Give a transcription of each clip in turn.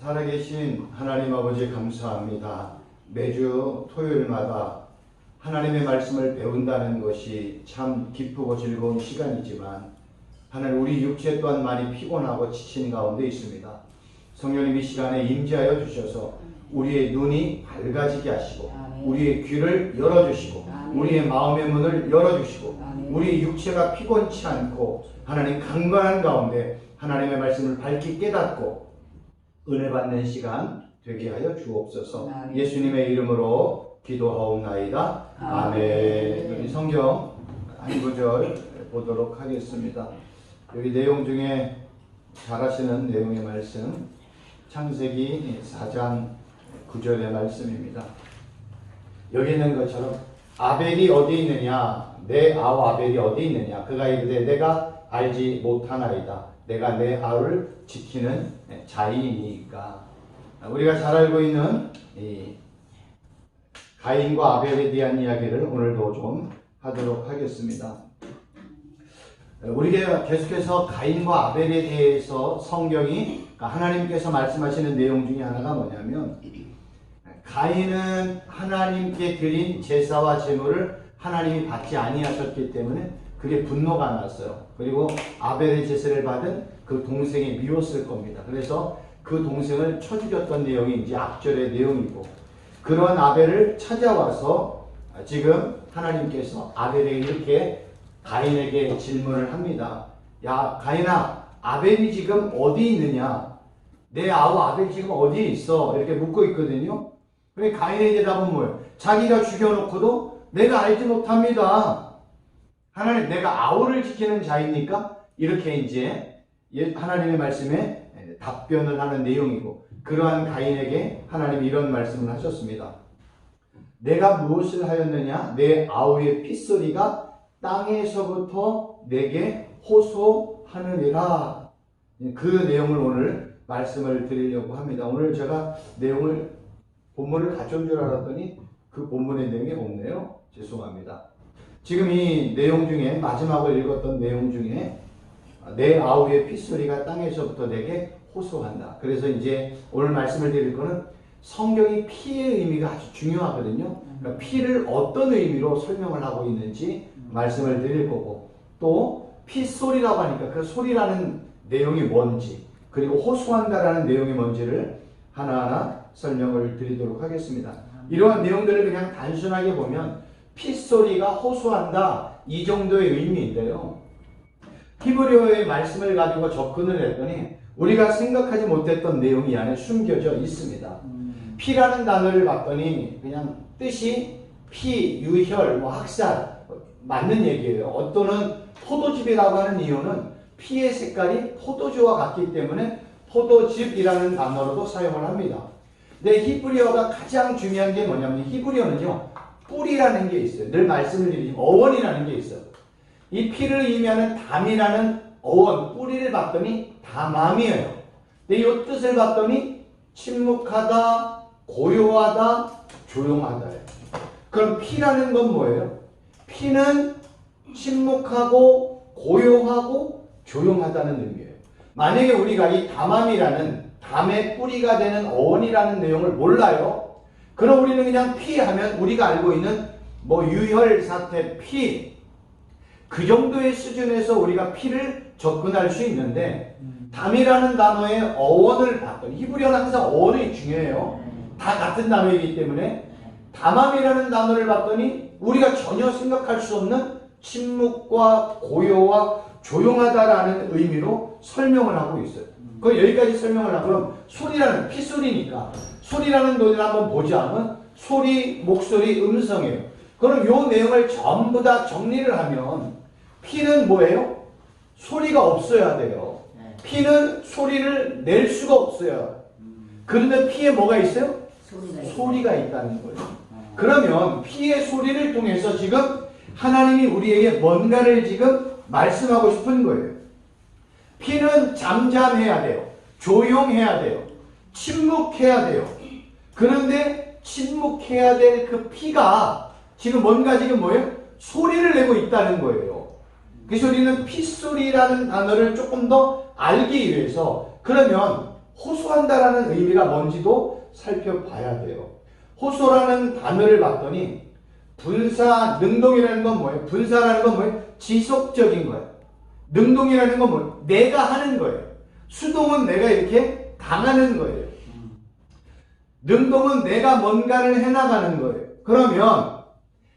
살아계신 하나님 아버지 감사합니다. 매주 토요일마다 하나님의 말씀을 배운다는 것이 참 기쁘고 즐거운 시간이지만 하나님 우리 육체 또한 많이 피곤하고 지친 가운데 있습니다. 성령님 이 시간에 임재하여 주셔서 우리의 눈이 밝아지게 하시고 우리의 귀를 열어주시고 우리의 마음의 문을 열어주시고 우리의 육체가 피곤치 않고 하나님 강건한 가운데 하나님의 말씀을 밝히 깨닫고 은혜 받는 시간 되게 하여 주옵소서. 예수님의 이름으로 기도하옵나이다. 아멘. 우리 성경 한 구절 보도록 하겠습니다. 여기 내용 중에 잘 아시는 내용의 말씀 창세기 4장 9절의 말씀입니다. 여기 있는 것처럼 아벨이 어디 있느냐 내 아우 아벨이 어디 있느냐 그가 이르되 내가 알지 못하나이다. 내가 내 아우를 지키는 자이니까. 우리가 잘 알고 있는 이 가인과 아벨에 대한 이야기를 오늘도 좀 하도록 하겠습니다. 우리가 계속해서 가인과 아벨에 대해서 성경이 하나님께서 말씀하시는 내용 중에 하나가 뭐냐면 가인은 하나님께 드린 제사와 제물을 하나님이 받지 아니하셨기 때문에 그게 분노가 났어요. 그리고 아벨의 제사를 받은 그 동생이 미웠을 겁니다. 그래서 그 동생을 쳐 죽였던 내용이 이제 앞절의 내용이고 그런 아벨을 찾아와서 지금 하나님께서 아벨에게 이렇게 가인에게 질문을 합니다. 야 가인아 아벨이 지금 어디 있느냐? 내 아우 아벨 지금 어디에 있어? 이렇게 묻고 있거든요. 그러니까 가인의 대답은 뭐예요? 자기가 죽여놓고도 내가 알지 못합니다. 하나님 내가 아우를 지키는 자입니까? 이렇게 이제 하나님의 말씀에 답변을 하는 내용이고 그러한 가인에게 하나님이 이런 말씀을 하셨습니다. 내가 무엇을 하였느냐? 내 아우의 핏소리가 땅에서부터 내게 호소하느니라. 그 내용을 오늘 말씀을 드리려고 합니다. 오늘 제가 본문을 가져온 줄 알았더니 그 본문의 내용이 없네요. 죄송합니다. 지금 이 내용 중에 마지막으로 읽었던 내용 중에 내 아우의 핏소리가 땅에서부터 내게 호소한다. 그래서 이제 오늘 말씀을 드릴 거는 성경이 피의 의미가 아주 중요하거든요. 그러니까 피를 어떤 의미로 설명을 하고 있는지 말씀을 드릴 거고 또 핏소리라고 하니까 그 소리라는 내용이 뭔지 그리고 호소한다라는 내용이 뭔지를 하나하나 설명을 드리도록 하겠습니다. 이러한 내용들을 그냥 단순하게 보면 핏소리가 호소한다 이 정도의 의미인데요. 히브리어의 말씀을 가지고 접근을 했더니 우리가 생각하지 못했던 내용이 안에 숨겨져 있습니다. 피라는 단어를 봤더니 그냥 뜻이 피, 유혈, 학살 맞는 얘기예요. 어또는 포도즙이라고 하는 이유는 피의 색깔이 포도주와 같기 때문에 포도즙이라는 단어로도 사용을 합니다. 근데 히브리어가 가장 중요한 게 뭐냐면 히브리어는요 뿌리라는 게 있어요. 늘 말씀을 드리지만 어원이라는 게 있어요. 이 피를 의미하는 담이라는 어원 뿌리를 봤더니 담함이에요. 근데 이 뜻을 봤더니 침묵하다, 고요하다, 조용하다예요. 그럼 피라는 건 뭐예요? 피는 침묵하고 고요하고 조용하다는 의미예요. 만약에 우리가 이 담함이라는 담의 뿌리가 되는 어원이라는 내용을 몰라요. 그럼 우리는 그냥 피 하면 우리가 알고 있는 유혈 사태 피 그 정도의 수준에서 우리가 피를 접근할 수 있는데 담이라는 단어의 어원을 봤더니 히브리어는 항상 어원이 중요해요. 다 같은 단어이기 때문에 담함이라는 단어를 봤더니 우리가 전혀 생각할 수 없는 침묵과 고요와 조용하다라는 의미로 설명을 하고 있어요. 그 여기까지 설명을 하고 그럼 소리라는 핏소리니까 소리라는 노래를 한번 보자면 소리, 목소리, 음성이에요. 그럼 이 내용을 전부 다 정리를 하면 피는 뭐예요? 소리가 없어야 돼요. 피는 소리를 낼 수가 없어요. 그런데 피에 뭐가 있어요? 소리가 있다는 거예요. 그러면 피의 소리를 통해서 지금 하나님이 우리에게 뭔가를 지금 말씀하고 싶은 거예요. 피는 잠잠해야 돼요. 조용해야 돼요. 침묵해야 돼요. 그런데 침묵해야 될 그 피가 지금 뭔가 지금 뭐예요? 소리를 내고 있다는 거예요. 그 소리는 핏소리라는 단어를 조금 더 알기 위해서 그러면 호소한다라는 의미가 뭔지도 살펴봐야 돼요. 호소라는 단어를 봤더니 분사, 능동이라는 건 뭐예요? 분사라는 건 뭐예요? 지속적인 거예요. 능동이라는 건 뭐예요? 내가 하는 거예요. 수동은 내가 이렇게 당하는 거예요. 능동은 내가 뭔가를 해나가는 거예요. 그러면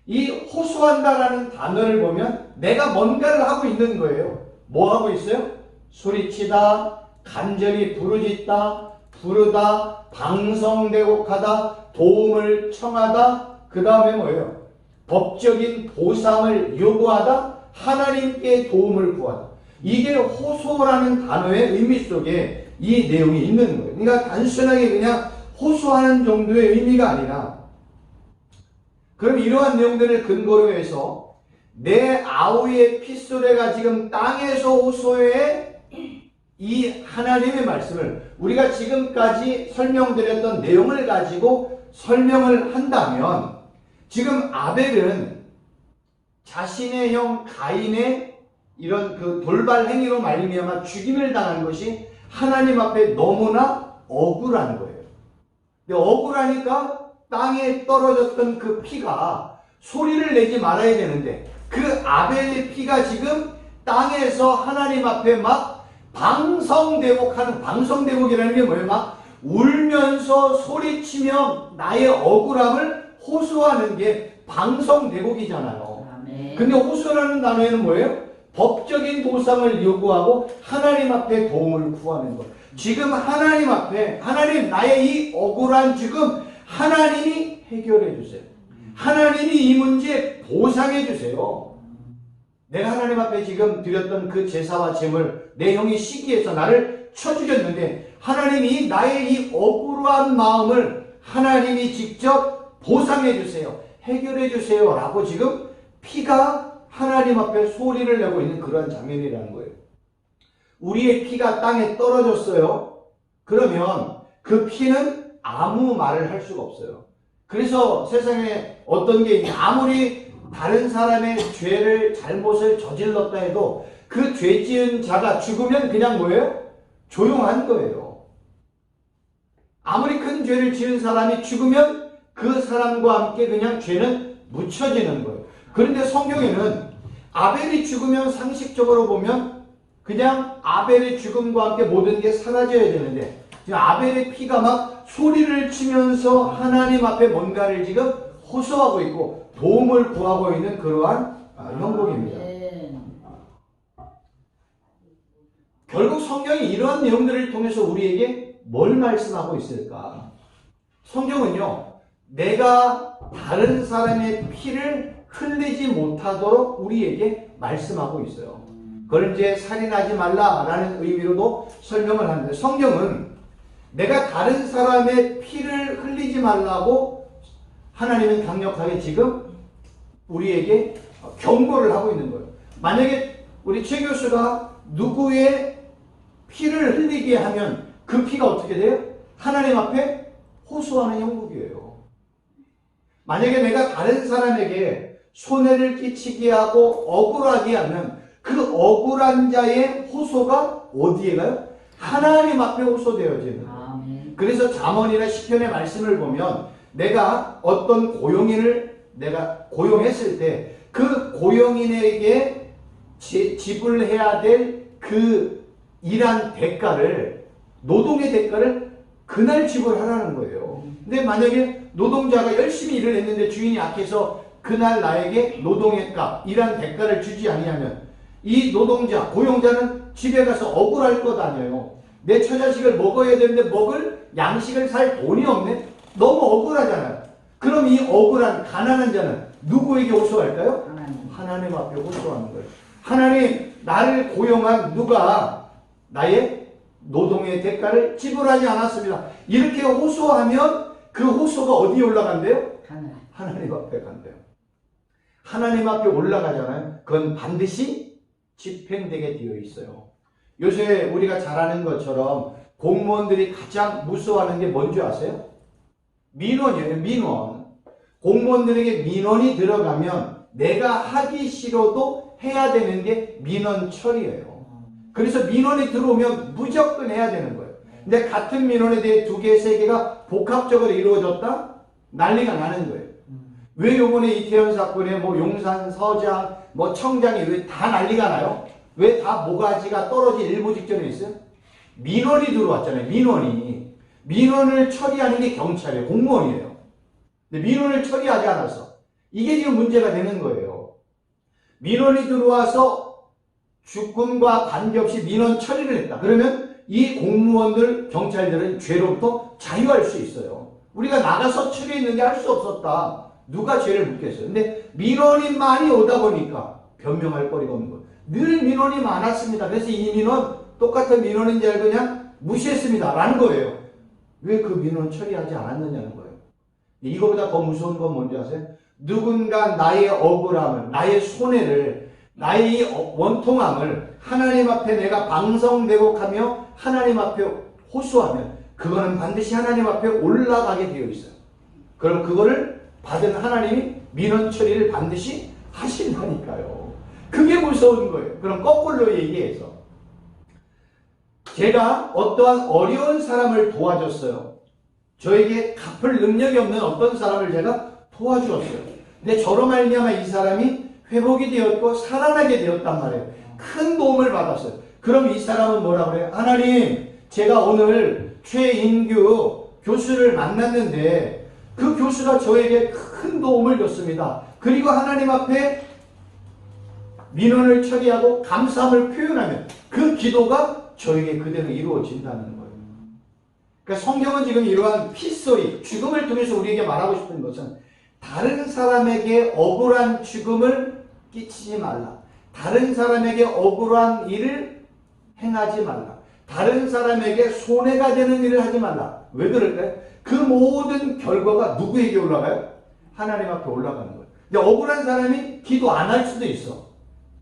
이 호소한다라는 단어를 보면 내가 뭔가를 하고 있는 거예요. 뭐 하고 있어요? 소리치다, 간절히 부르짖다, 부르다, 방성대곡하다, 도움을 청하다, 그 다음에 뭐예요? 법적인 보상을 요구하다, 하나님께 도움을 구하다. 이게 호소라는 단어의 의미 속에 이 내용이 있는 거예요. 그러니까 단순하게 그냥 호소하는 정도의 의미가 아니라, 그럼 이러한 내용들을 근거로 해서 내 아우의 핏소리가 지금 땅에서 호소해, 이 하나님의 말씀을 우리가 지금까지 설명드렸던 내용을 가지고 설명을 한다면, 지금 아벨은 자신의 형 가인의 이런 그 돌발 행위로 말미암아 죽임을 당한 것이 하나님 앞에 너무나 억울한 거예요. 근데 억울하니까 땅에 떨어졌던 그 피가 소리를 내지 말아야 되는데, 그 아벨의 피가 지금 땅에서 하나님 앞에 막 방성대곡하는, 방성대곡이라는 게 뭐예요? 막 울면서 소리치며 나의 억울함을 호소하는 게 방성대곡이잖아요. 근데 호소라는 단어에는 뭐예요? 법적인 보상을 요구하고 하나님 앞에 도움을 구하는 것. 지금 하나님 앞에, 하나님 나의 이 억울한 죽음 하나님이 해결해 주세요. 하나님이 이 문제 보상해 주세요. 내가 하나님 앞에 지금 드렸던 그 제사와 제물, 내 형이 시기해서 나를 쳐 죽였는데 하나님이 나의 이 억울한 마음을 하나님이 직접 보상해 주세요. 해결해 주세요. 라고 지금 피가 하나님 앞에 소리를 내고 있는 그런 장면이라는 거예요. 우리의 피가 땅에 떨어졌어요. 그러면 그 피는 아무 말을 할 수가 없어요. 그래서 세상에 어떤 게 있냐, 아무리 다른 사람의 죄를, 잘못을 저질렀다 해도 그 죄 지은 자가 죽으면 그냥 뭐예요? 조용한 거예요. 아무리 큰 죄를 지은 사람이 죽으면 그 사람과 함께 그냥 죄는 묻혀지는 거예요. 그런데 성경에는 아벨이 죽으면 상식적으로 보면 그냥 아벨의 죽음과 함께 모든 게 사라져야 되는데, 지금 아벨의 피가 막 소리를 치면서 하나님 앞에 뭔가를 지금 호소하고 있고 도움을 구하고 있는 그러한 형국입니다. 결국 성경이 이러한 내용들을 통해서 우리에게 뭘 말씀하고 있을까? 성경은요, 내가 다른 사람의 피를 흘리지 못하도록 우리에게 말씀하고 있어요. 그걸 이제 살인하지 말라라는 의미로도 설명을 하는데, 성경은 내가 다른 사람의 피를 흘리지 말라고 하나님은 강력하게 지금 우리에게 경고를 하고 있는 거예요. 만약에 우리 최 교수가 누구의 피를 흘리게 하면 그 피가 어떻게 돼요? 하나님 앞에 호소하는 형국이에요. 만약에 내가 다른 사람에게 손해를 끼치게 하고 억울하게 하면 그 억울한 자의 호소가 어디에 가요? 하나님 앞에 호소되어지는 거예요. 그래서 잠언이나 시편의 말씀을 보면 내가 어떤 고용인을 내가 고용했을 때 그 고용인에게 지불해야 될 그 일한 대가를, 노동의 대가를 그날 지불하라는 거예요. 근데 만약에 노동자가 열심히 일을 했는데 주인이 약해서 그날 나에게 노동의 값, 일한 대가를 주지 아니하면 이 노동자, 고용자는 집에 가서 억울할 것 아니에요. 내 처자식을 먹어야 되는데 먹을 양식을 살 돈이 없네? 너무 억울하잖아요. 그럼 이 억울한 가난한 자는 누구에게 호소할까요? 하나님 앞에 호소하는 거예요. 하나님, 나를 고용한 누가 나의 노동의 대가를 지불하지 않았습니다. 이렇게 호소하면 그 호소가 어디에 올라간대요? 하나님 앞에 간대요. 하나님 앞에 올라가잖아요. 그건 반드시 집행되게 되어 있어요. 요새 우리가 잘 아는 것처럼 공무원들이 가장 무서워하는 게 뭔지 아세요? 민원이에요. 민원. 공무원들에게 민원이 들어가면 내가 하기 싫어도 해야 되는 게 민원 처리예요. 그래서 민원이 들어오면 무조건 해야 되는 거예요. 근데 같은 민원에 대해 두 개, 세 개가 복합적으로 이루어졌다? 난리가 나는 거예요. 왜 요번에 이태원 사건에 뭐 용산, 서장, 뭐 청장이 왜 다 난리가 나요? 왜 다 모가지가 떨어질 일보 직전에 있어요? 민원이 들어왔잖아요. 민원을 처리하는 게 경찰이에요. 공무원이에요. 근데 민원을 처리하지 않아서 이게 지금 문제가 되는 거예요. 민원이 들어와서 주권과 관계없이 민원 처리를 했다. 그러면 이 공무원들, 경찰들은 죄로부터 자유할 수 있어요. 우리가 나가서 처리했는데 할 수 없었다. 누가 죄를 묻겠어요. 근데 민원이 많이 오다 보니까 변명할 거리가 없는 거예요. 늘 민원이 많았습니다. 그래서 이 민원 똑같은 민원인 줄 알고 그냥 무시했습니다. 라는 거예요. 왜 그 민원 처리하지 않았느냐는 거예요. 이거보다 더 무서운 건 뭔지 아세요? 누군가 나의 억울함을, 나의 손해를, 나의 원통함을 하나님 앞에 내가 방성대곡하며 하나님 앞에 호소하면 그거는 반드시 하나님 앞에 올라가게 되어 있어요. 그럼 그거를 받은 하나님이 민원 처리를 반드시 하신다니까요. 그게 무서운 거예요. 그럼 거꾸로 얘기해서 제가 어떠한 어려운 사람을 도와줬어요. 저에게 갚을 능력이 없는 어떤 사람을 제가 도와주었어요. 근데 저로 말미암아 이 사람이 회복이 되었고 살아나게 되었단 말이에요. 큰 도움을 받았어요. 그럼 이 사람은 뭐라고 그래요? 하나님, 제가 오늘 최인규 교수를 만났는데 그 교수가 저에게 큰 도움을 줬습니다. 그리고 하나님 앞에 민원을 처리하고 감사함을 표현하면 그 기도가 저에게 그대로 이루어진다는 거예요. 그러니까 성경은 지금 이러한 피소리, 죽음을 통해서 우리에게 말하고 싶은 것은 다른 사람에게 억울한 죽음을 끼치지 말라. 다른 사람에게 억울한 일을 행하지 말라. 다른 사람에게 손해가 되는 일을 하지 말라. 왜 그럴까요? 그 모든 결과가 누구에게 올라가요? 하나님 앞에 올라가는 거예요. 근데 억울한 사람이 기도 안 할 수도 있어.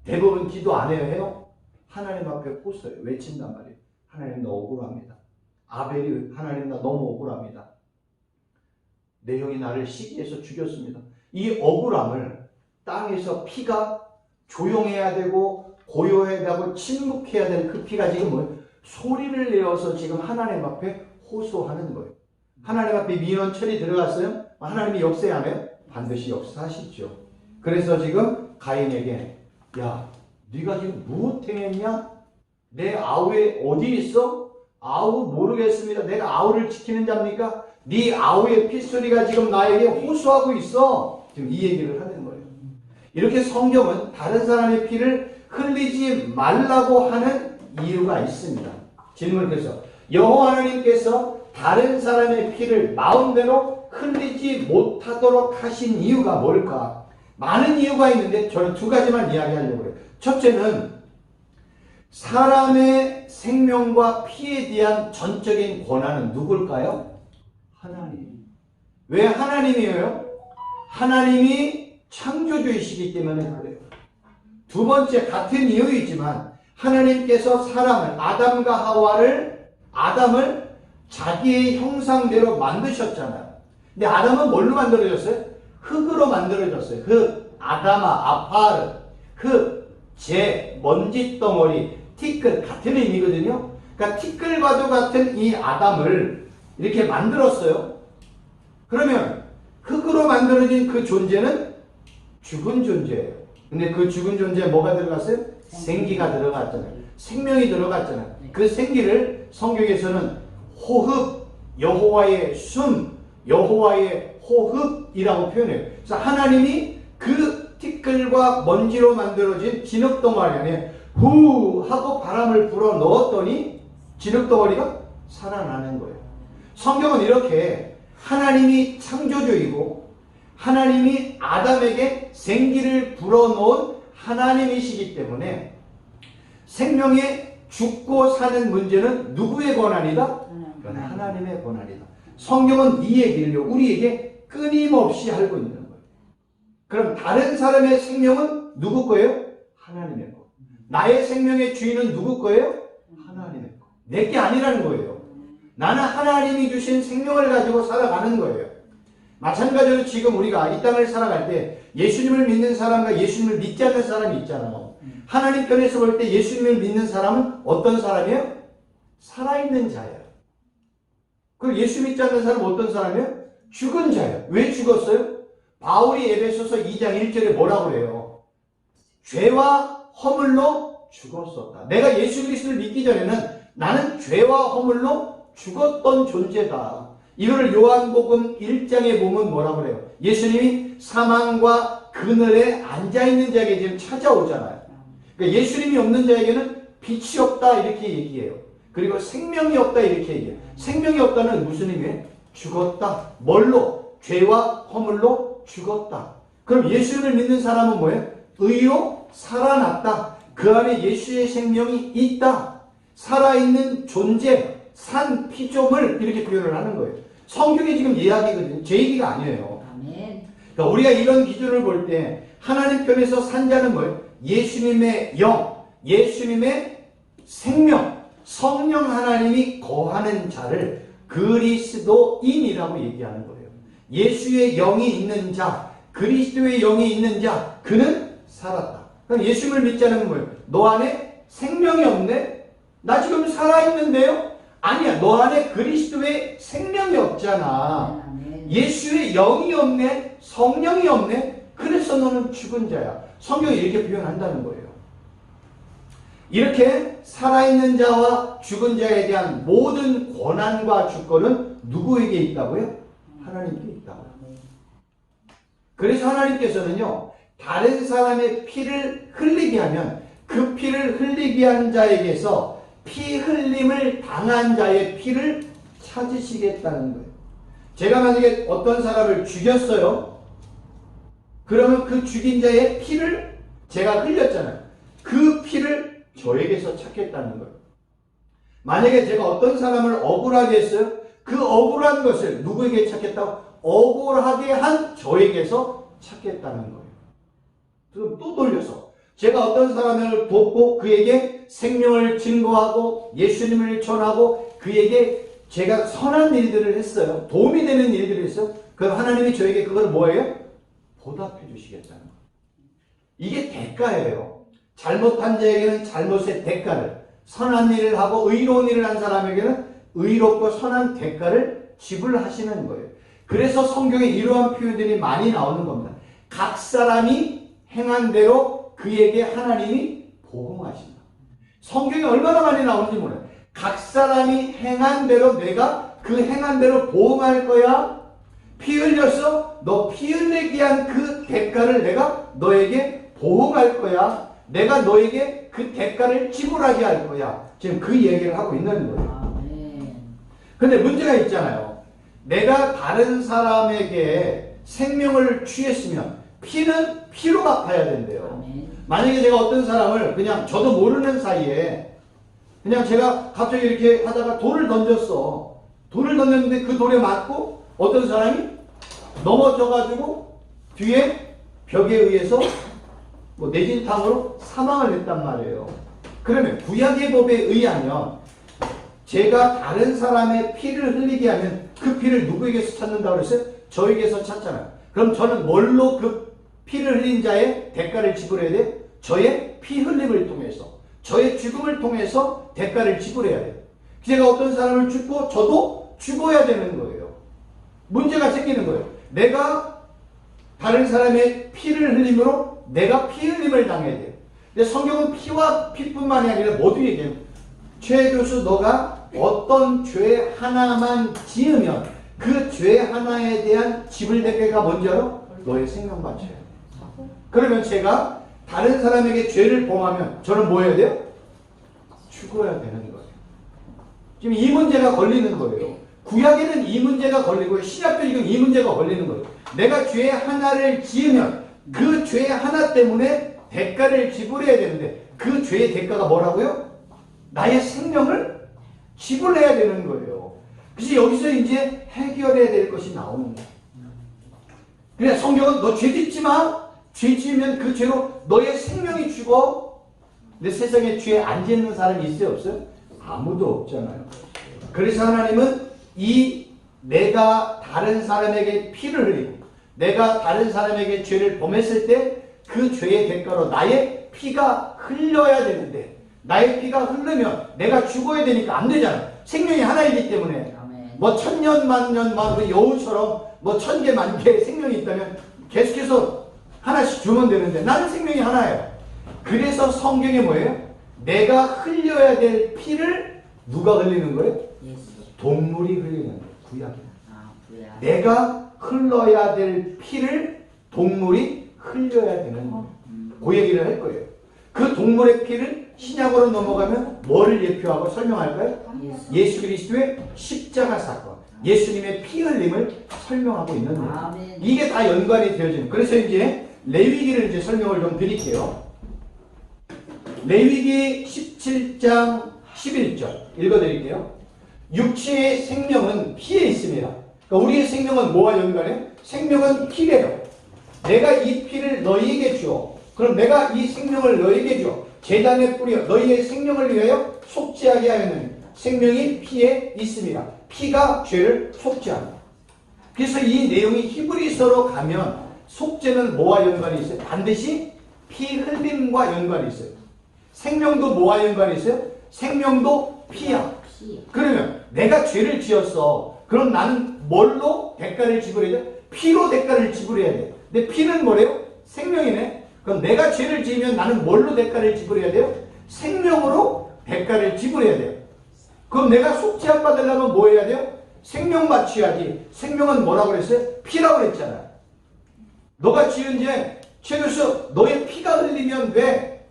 대부분 기도 안 해요. 하나님 앞에 호소해요. 외친단 말이에요. 하나님 나 억울합니다. 아벨이 하나님 나 너무 억울합니다. 내 형이 나를 시기해서 죽였습니다. 이 억울함을 땅에서 피가 조용해야 되고 고요해야 되고 침묵해야 되는 그 피가 지금 뭐예요? 소리를 내어서 지금 하나님 앞에 호소하는 거예요. 하나님 앞에 민원 처리 들어갔어요? 하나님이 역사하면 반드시 역사하시죠. 그래서 지금 가인에게 야, 네가 지금 무엇 행했냐? 내 아우에 어디 있어? 아우 모르겠습니다. 내가 아우를 지키는 자입니까? 네 아우의 핏소리가 지금 나에게 호소하고 있어. 지금 이 얘기를 하는 거예요. 이렇게 성경은 다른 사람의 피를 흘리지 말라고 하는 이유가 있습니다. 질문해서 여호와 하나님께서 다른 사람의 피를 마음대로 흘리지 못하도록 하신 이유가 뭘까? 많은 이유가 있는데 저는 두 가지만 이야기하려고 해요. 첫째는 사람의 생명과 피에 대한 전적인 권한은 누굴까요? 하나님. 왜 하나님이에요? 하나님이 창조주이시기 때문에 그래요. 두 번째, 같은 이유이지만 하나님께서 사람을, 아담을 자기의 형상대로 만드셨잖아요. 근데 아담은 뭘로 만들어졌어요? 흙으로 만들어졌어요. 그 아담아, 아파르, 먼지 덩어리, 티끌, 같은 의미거든요. 그러니까 티끌과도 같은 이 아담을 이렇게 만들었어요. 그러면 흙으로 만들어진 그 존재는 죽은 존재예요. 근데 그 죽은 존재에 뭐가 들어갔어요? 생기가 들어갔잖아요. 생명이 들어갔잖아요. 그 생기를 성경에서는 호흡, 여호와의 숨, 여호와의 호흡이라고 표현해요. 그래서 하나님이 그 티끌과 먼지로 만들어진 진흙덩어리 안에 후 하고 바람을 불어 넣었더니 진흙덩어리가 살아나는 거예요. 성경은 이렇게 하나님이 창조주이고 하나님이 아담에게 생기를 불어넣은 하나님이시기 때문에 생명에 죽고 사는 문제는 누구의 권한이다? 그건 하나님의 권한이다. 성경은 이 얘기를 우리에게 끊임없이 하고 있는 거예요. 그럼 다른 사람의 생명은 누구 거예요? 하나님의 거. 나의 생명의 주인은 누구 거예요? 하나님의 거. 내게 아니라는 거예요. 나는 하나님이 주신 생명을 가지고 살아가는 거예요. 마찬가지로 지금 우리가 이 땅을 살아갈 때 예수님을 믿는 사람과 예수님을 믿지 않는 사람이 있잖아요. 하나님 편에서 볼 때 예수님을 믿는 사람은 어떤 사람이에요? 살아있는 자예요. 그럼 예수 믿지 않는 사람은 어떤 사람이에요? 죽은 자예요. 왜 죽었어요? 바울이 에베소서 2장 1절에 뭐라고 그래요? 죄와 허물로 죽었었다. 내가 예수 그리스도를 믿기 전에는 나는 죄와 허물로 죽었던 존재다. 이거를 요한복음 1장에 보면 뭐라고 그래요? 예수님이 사망과 그늘에 앉아있는 자에게 지금 찾아오잖아요. 그러니까 예수님이 없는 자에게는 빛이 없다 이렇게 얘기해요. 그리고 생명이 없다 이렇게 얘기해요. 생명이 없다는 무슨 의미예요? 죽었다. 뭘로? 죄와 허물로 죽었다. 그럼 예수를 믿는 사람은 뭐예요? 의로 살아났다. 그 안에 예수의 생명이 있다. 살아있는 존재, 산 피조물 이렇게 표현을 하는 거예요. 성경이 지금 이야기거든요. 제 얘기가 아니에요. 아멘. 그러니까 우리가 이런 기준을 볼 때 하나님 편에서 산 자는 뭐예요? 예수님의 영, 예수님의 생명, 성령 하나님이 거하는 자를 그리스도인이라고 얘기하는 거예요. 예수의 영이 있는 자, 그리스도의 영이 있는 자, 그는 살았다. 그럼 예수님을 믿지 않으면 뭐예요? 너 안에 생명이 없네? 나 지금 살아있는데요? 아니야, 너 안에 그리스도의 생명이 없잖아. 예수의 영이 없네? 성령이 없네? 그래서 너는 죽은 자야. 성경이 이렇게 표현한다는 거예요. 이렇게 살아있는 자와 죽은 자에 대한 모든 권한과 주권은 누구에게 있다고요? 하나님께 있다고요. 그래서 하나님께서는요, 다른 사람의 피를 흘리게 하면 그 피를 흘리게 한 자에게서 피 흘림을 당한 자의 피를 찾으시겠다는 거예요. 제가 만약에 어떤 사람을 죽였어요. 그러면 그 죽인 자의 피를 제가 흘렸잖아요. 그 피를 저에게서 찾겠다는 거예요. 만약에 제가 어떤 사람을 억울하게 했어요. 그 억울한 것을 누구에게 찾겠다고? 억울하게 한 저에게서 찾겠다는 거예요. 그럼 또 돌려서 제가 어떤 사람을 돕고 그에게 생명을 증거하고 예수님을 전하고 그에게 제가 선한 일들을 했어요. 도움이 되는 일들을 했어요. 그럼 하나님이 저에게 그걸 뭐예요? 보답해 주시겠다는 거예요. 이게 대가예요. 잘못한 자에게는 잘못의 대가를, 선한 일을 하고 의로운 일을 한 사람에게는 의롭고 선한 대가를 지불하시는 거예요. 그래서 성경에 이러한 표현들이 많이 나오는 겁니다. 각 사람이 행한 대로 그에게 하나님이 보응하신다. 성경에 얼마나 많이 나오는지 몰라요. 각 사람이 행한 대로 내가 그 행한 대로 보응할 거야. 피 흘렸어? 너 피 흘리기 한 그 대가를 내가 너에게 보응할 거야. 내가 너에게 그 대가를 지불하게 할 거야. 지금 그 얘기를 하고 있는 거예요. 근데 문제가 있잖아요. 내가 다른 사람에게 생명을 취했으면 피는 피로 갚아야 된대요. 만약에 제가 어떤 사람을 그냥 저도 모르는 사이에 그냥 제가 갑자기 이렇게 하다가 돌을 던졌어. 돌을 던졌는데 그 돌에 맞고 어떤 사람이 넘어져가지고 뒤에 벽에 의해서 뭐 내진탕으로 사망을 했단 말이에요. 그러면 구약의 법에 의하면 제가 다른 사람의 피를 흘리게 하면 그 피를 누구에게서 찾는다고 그랬어요? 저에게서 찾잖아요. 그럼 저는 뭘로 그 피를 흘린 자의 대가를 지불해야 돼요? 저의 피 흘림을 통해서, 저의 죽음을 통해서 대가를 지불해야 돼요. 제가 어떤 사람을 죽고 저도 죽어야 되는 거예요. 문제가 생기는 거예요. 내가 다른 사람의 피를 흘림으로 내가 피 흘림을 당해야 돼요. 근데 성경은 피와 피뿐만이 아니라 모두 얘기해요. 최 교수, 너가 어떤 죄 하나만 지으면 그 죄 하나에 대한 지불 대가가 뭔지요? 너의 생명 바쳐야 돼. 그러면 제가 다른 사람에게 죄를 범하면 저는 뭐 해야 돼요? 죽어야 되는 거예요. 지금 이 문제가 걸리는 거예요. 구약에는 이 문제가 걸리고 신약도 지금 이 문제가 걸리는 거예요. 내가 죄 하나를 지으면 그 죄 하나 때문에 대가를 지불해야 되는데 그 죄의 대가가 뭐라고요? 나의 생명을 지불해야 되는 거예요. 그래서 여기서 이제 해결해야 될 것이 나오는 거예요. 그래, 성경은 너 죄 짓지 마. 죄 지으면 그 죄로 너의 생명이 죽어. 근데 세상에 죄 안 짓는 사람이 있어요, 없어요? 아무도 없잖아요. 그래서 하나님은 내가 다른 사람에게 피를 흘리고 내가 다른 사람에게 죄를 범했을 때 그 죄의 대가로 나의 피가 흘려야 되는데 나의 피가 흐르면 내가 죽어야 되니까 안 되잖아요. 생명이 하나이기 때문에. 뭐 천년 만년 막 여우처럼 뭐 천개 만개의 생명이 있다면 계속해서 하나씩 주면 되는데 나는 생명이 하나예요. 그래서 성경에 뭐예요? 내가 흘려야 될 피를 누가 흘리는 거예요? 예수. 동물이 흘리는 거예요. 구약이. 아, 구약. 내가 흘러야 될 피를 동물이 흘려야 되는 그 얘기를 할 거예요. 그 동물의 피를 신약으로 넘어가면 뭐를 예표하고 설명할까요? 예수 그리스도의 십자가 사건, 예수님의 피 흘림을 설명하고 있는 거예요. 아멘. 이게 다 연관이 되어지는. 그래서 이제 레위기를 이제 설명을 좀 드릴게요. 레위기 17장 11절 읽어드릴게요. 육체의 생명은 피에 있습니다. 그러니까 우리의 생명은 뭐와 연관해요? 생명은 피래요. 내가 이 피를 너희에게 주어. 그럼 내가 이 생명을 너희에게 주어. 제단에 뿌려 너희의 생명을 위하여 속죄하게 하였느니 생명이 피에 있습니다. 피가 죄를 속죄합니다. 그래서 이 내용이 히브리서로 가면 속죄는 뭐와 연관이 있어요? 반드시 피 흘림과 연관이 있어요. 생명도 뭐와 연관이 있어요? 생명도 피야. 그러면 내가 죄를 지었어. 그럼 나는 뭘로 대가를 지불해야 돼? 피로 대가를 지불해야 돼. 근데 피는 뭐래요? 생명이네. 그럼 내가 죄를 지으면 나는 뭘로 대가를 지불해야 돼요? 생명으로 대가를 지불해야 돼요. 그럼 내가 속죄함 받으려면 뭐 해야 돼요? 생명 바쳐야지. 생명은 뭐라고 그랬어요? 피라고 그랬잖아요. 너가 지은 죄, 최 교수, 너의 피가 흘리면 돼.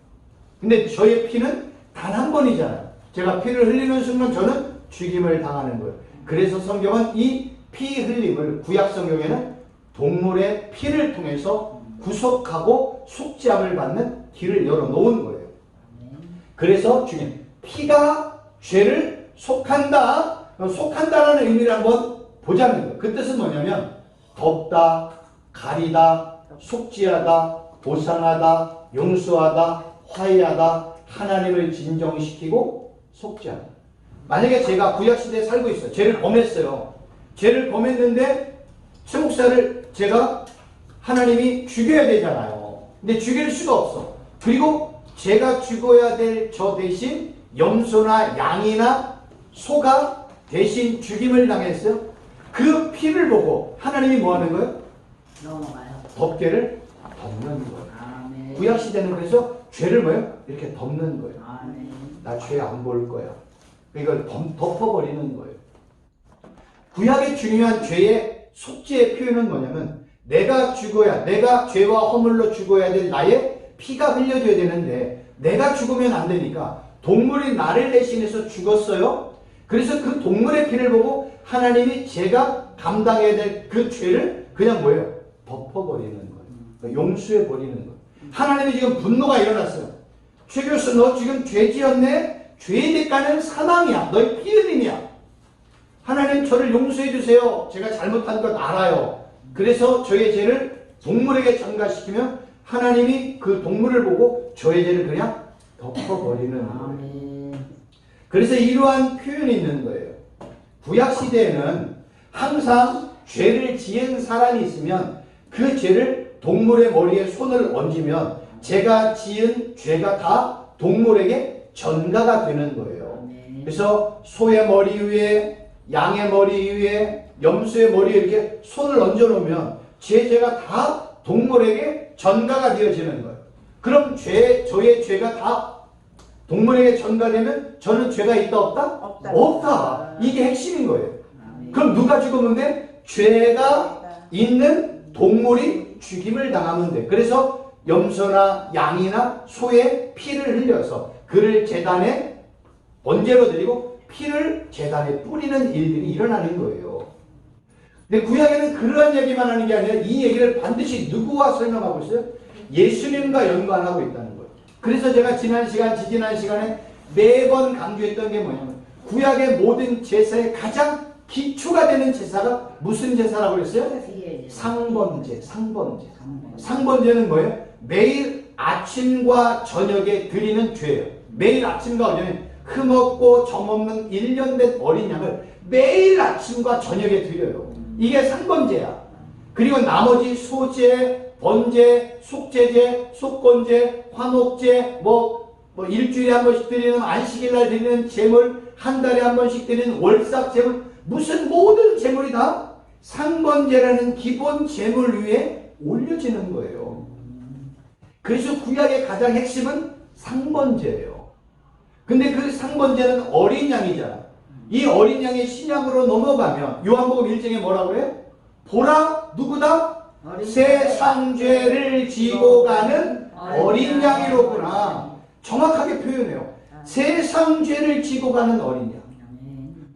근데 저의 피는 단 한 번이잖아요. 제가 피를 흘리는 순간 저는 죽임을 당하는 거예요. 그래서 성경은 이 피 흘림을 구약 성경에는 동물의 피를 통해서 구속하고 속죄함을 받는 길을 열어놓은 거예요. 그래서 중요해요. 피가 죄를 속한다. 속한다라는 의미를 한번 보자는 거예요. 그 뜻은 뭐냐면 덮다, 가리다, 속죄하다, 보상하다, 용서하다, 화해하다, 하나님을 진정시키고 속죄하다. 만약에 제가 구약시대에 살고 있어요. 죄를 범했어요. 죄를 범했는데 최 목사를 제가 하나님이 죽여야 되잖아요. 근데 죽일 수가 없어. 그리고 제가 죽어야 될 저 대신 염소나 양이나 소가 대신 죽임을 당했어요. 그 피를 보고 하나님이 뭐 하는 거예요? 넘어가요. 덮개를 덮는 거예요. 아멘. 구약시대는 그래서 죄를 뭐예요? 이렇게 덮는 거예요. 아멘. 나 죄 안 볼 거야. 이걸 덮어버리는 거예요. 구약의 중요한 죄의 속죄의 표현은 뭐냐면 내가 죽어야, 내가 죄와 허물로 죽어야 될 나의 피가 흘려져야 되는데 내가 죽으면 안 되니까 동물이 나를 대신해서 죽었어요. 그래서 그 동물의 피를 보고 하나님이 제가 감당해야 될 그 죄를 그냥 뭐예요? 덮어버리는 거예요. 그러니까 용서해버리는 거예요. 하나님이 지금 분노가 일어났어요. 최 교수 너 지금 죄 지었네? 죄의 대가는 사망이야. 너의 피 흘림이야. 하나님 저를 용서해 주세요. 제가 잘못한 것 알아요. 그래서 저의 죄를 동물에게 전가시키면 하나님이 그 동물을 보고 저의 죄를 그냥 덮어버리는 거예요. 그래서 이러한 표현이 있는 거예요. 구약시대에는 항상 죄를 지은 사람이 있으면 그 죄를 동물의 머리에 손을 얹으면 제가 지은 죄가 다 동물에게 전가가 되는 거예요. 그래서 소의 머리 위에, 양의 머리 위에, 염소의 머리에 이렇게 손을 얹어 놓으면 제 죄가 다 동물에게 전가가 되어지는 거예요. 그럼 저의 죄가 다 동물에게 전가되면 저는 죄가 있다 없다? 없다. 이게 핵심인 거예요. 그럼 누가 죽으면 돼? 죄가 있는 동물이 죽임을 당하면 돼. 그래서 염소나 양이나 소의 피를 흘려서 그를 제단에 번제로 드리고 피를 제단에 뿌리는 일들이 일어나는 거예요. 근데 구약에는 그러한 얘기만 하는 게 아니라 이 얘기를 반드시 누구와 설명하고 있어요? 예수님과 연관하고 있다는 거예요. 그래서 제가 지난 시간에 매번 강조했던 게 뭐냐면 구약의 모든 제사의 가장 기초가 되는 제사가 무슨 제사라고 그랬어요? 상번제. 상번제는 뭐예요? 매일 아침과 저녁에 드리는 죄예요. 매일 아침과 저녁에 흠없고 점없는 1년 된 어린 양을 매일 아침과 저녁에 드려요. 이게 상번제야. 그리고 나머지 소제, 번제, 속제제, 속건제, 화목제, 일주일에 한 번씩 드리는 안식일날 드리는 제물, 한 달에 한 번씩 드리는 월삭 제물, 무슨 모든 제물이 다 상번제라는 기본 제물 위에 올려지는 거예요. 그래서 구약의 가장 핵심은 상번제예요. 근데 그 상번제는 어린 양이잖아. 이 어린 양의 신약으로 넘어가면 요한복음 1장에 뭐라고 그래요? 보라 누구다? 세상 죄를 지고 가는 어린 양이로구나. 정확하게 표현해요. 세상 죄를 지고 가는 어린 양.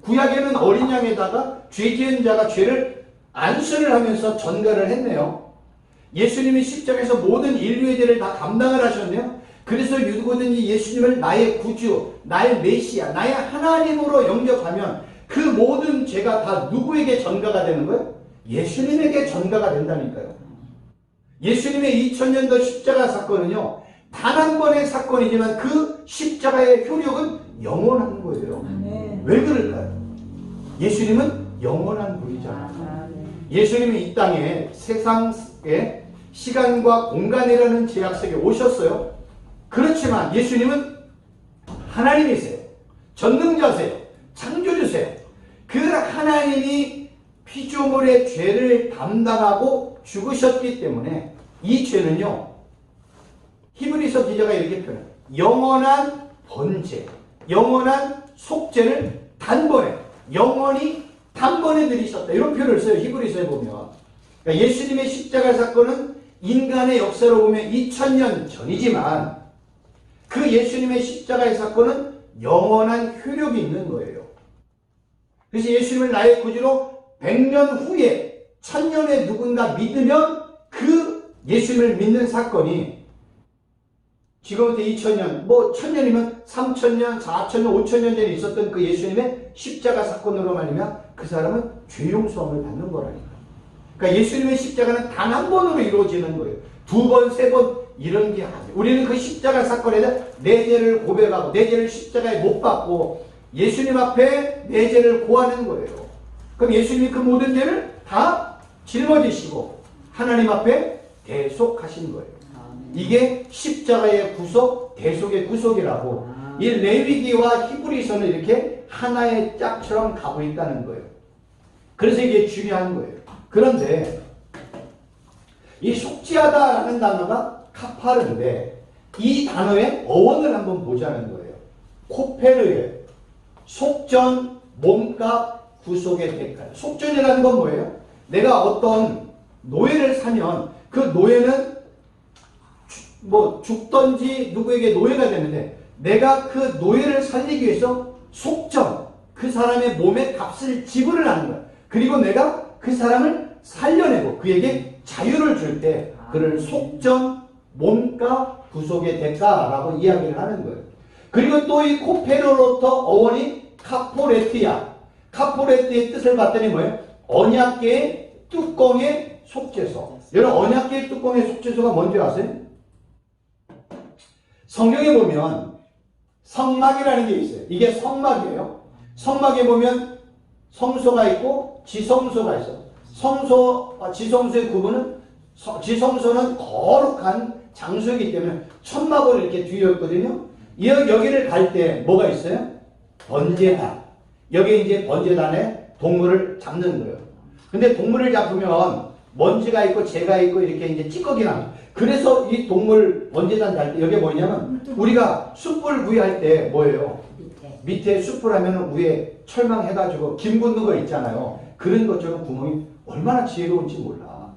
구약에는 어린 양에다가 죄 지은 자가 죄를 안수를 하면서 전가를 했네요. 예수님이 십자가에서 모든 인류의 죄를 다 감당을 하셨네요. 그래서 누구든지 예수님을 나의 구주, 나의 메시아, 나의 하나님으로 영접하면 그 모든 죄가 다 누구에게 전가가 되는 거예요? 예수님에게 전가가 된다니까요. 예수님의 2000년도 십자가 사건은요, 단 한 번의 사건이지만 그 십자가의 효력은 영원한 거예요. 왜 그럴까요? 예수님은 영원한 분이잖아요. 예수님이 이 땅에 세상에 시간과 공간이라는 제약 속에 오셨어요. 그렇지만 예수님은 하나님이세요. 전능자세요. 창조주세요. 그 하나님이 피조물의 죄를 담당하고 죽으셨기 때문에 이 죄는요, 히브리서 기자가 이렇게 표현해요. 영원한 번제, 영원한 속죄를 단번에, 영원히 단번에 드리셨다. 이런 표현을 써요. 히브리서에 보면. 그러니까 예수님의 십자가 사건은 인간의 역사로 보면 2000년 전이지만 그 예수님의 십자가의 사건은 영원한 효력이 있는 거예요. 그래서 예수님을 나의 구주로 100년 후에 1000년에 누군가 믿으면 그 예수님을 믿는 사건이 지금부터 2000년, 뭐 1000년이면 3000년, 4000년, 5000년 전에 있었던 그 예수님의 십자가 사건으로 말이면 그 사람은 죄 용서함을 받는 거라니까. 그러니까 예수님의 십자가는 단 한 번으로 이루어지는 거예요. 2번, 3번 이런 게 아니에요. 우리는 그 십자가 사건에 대해 내 죄를 고백하고 내 죄를 십자가에 못 박고 예수님 앞에 내 죄를 고하는 거예요. 그럼 예수님이 그 모든 죄를 다 짊어지시고 하나님 앞에 대속하신 거예요. 이게 십자가의 구속, 대속의 구속이라고 이 레위기와 히브리서는 이렇게 하나의 짝처럼 가고 있다는 거예요. 그래서 이게 중요한 거예요. 그런데 이 속죄하다라는 단어가 카파르인데 이 단어의 어원을 한번 보자는 거예요. 코페르의 속전, 몸값, 구속의 대가. 속전이라는 건 뭐예요? 내가 어떤 노예를 사면 그 노예는 뭐 죽던지 누구에게 노예가 되는데 내가 그 노예를 살리기 위해서 속전, 그 사람의 몸의 값을 지불을 하는 거야. 그리고 내가 그 사람을 살려내고 그에게 자유를 줄 때 그를 속전, 몸값, 구속의 대가라고 이야기를 하는 거예요. 그리고 또 이 코페르로부터 어원이 카포레트야. 카포레트의 뜻을 봤더니 뭐예요? 언약계의 뚜껑의 속죄소. 여러분 언약계의 뚜껑의 속죄소가 뭔지 아세요? 성경에 보면 성막이라는 게 있어요. 이게 성막이에요. 성막에 보면 성소가 있고 지성소가 있어요. 성소와 지성소의 구분은 지성소는 거룩한 장소이기 때문에 천막으로 이렇게 뒤였거든요. 여기를 갈 때 뭐가 있어요? 번제단. 여기 이제 번제단에 동물을 잡는 거예요. 근데 동물을 잡으면 먼지가 있고 재가 있고 이렇게 이제 찌꺼기 납니다. 그래서 이 동물 번제단 달 때 여기 뭐냐면 우리가 숯불 구이할 때 뭐예요? 밑에 숯불 하면 위에 철망해가지고 김 붓는 거 있잖아요. 그런 것처럼 구멍이 얼마나 지혜로운지 몰라.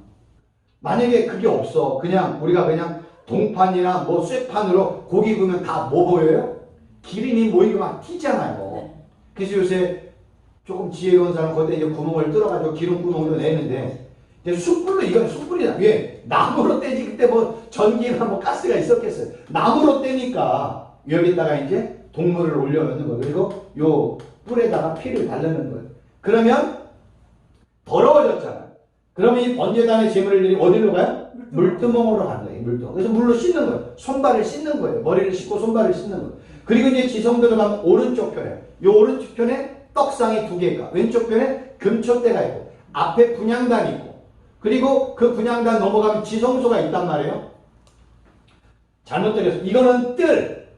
만약에 그게 없어. 그냥 우리가 그냥 동판이나 뭐 쇠판으로 고기 구우면 다 뭐 보여요? 기름이 모이고 막 튀잖아요. 그래서 요새 조금 지혜로운 사람 거기다 이제 구멍을 뚫어가지고 기름 구멍으로 내는데 이제 숯불로 이건 숯불이다. 왜? 나무로 떼지 그때 뭐 전기나 뭐 가스가 있었겠어요. 나무로 떼니까 여기다가 이제 동물을 올려놓는 거예요. 그리고 요 뿔에다가 피를 바르는 거예요. 그러면 더러워졌잖아요. 그러면 이 번제단의 제물을 어디로 가요? 물두멍으로 가는 거예요. 물두멍. 그래서 물로 씻는 거예요. 손발을 씻는 거예요. 머리를 씻고 손발을 씻는 거예요. 그리고 이제 지성대로 가면 오른쪽 편에 요 오른쪽 편에 떡상이 2개가 왼쪽 편에 금촛대가 있고 앞에 분향단이 있고 그리고 그 분향단 넘어가면 지성소가 있단 말이에요. 잘못 들렸어요. 이거는 뜰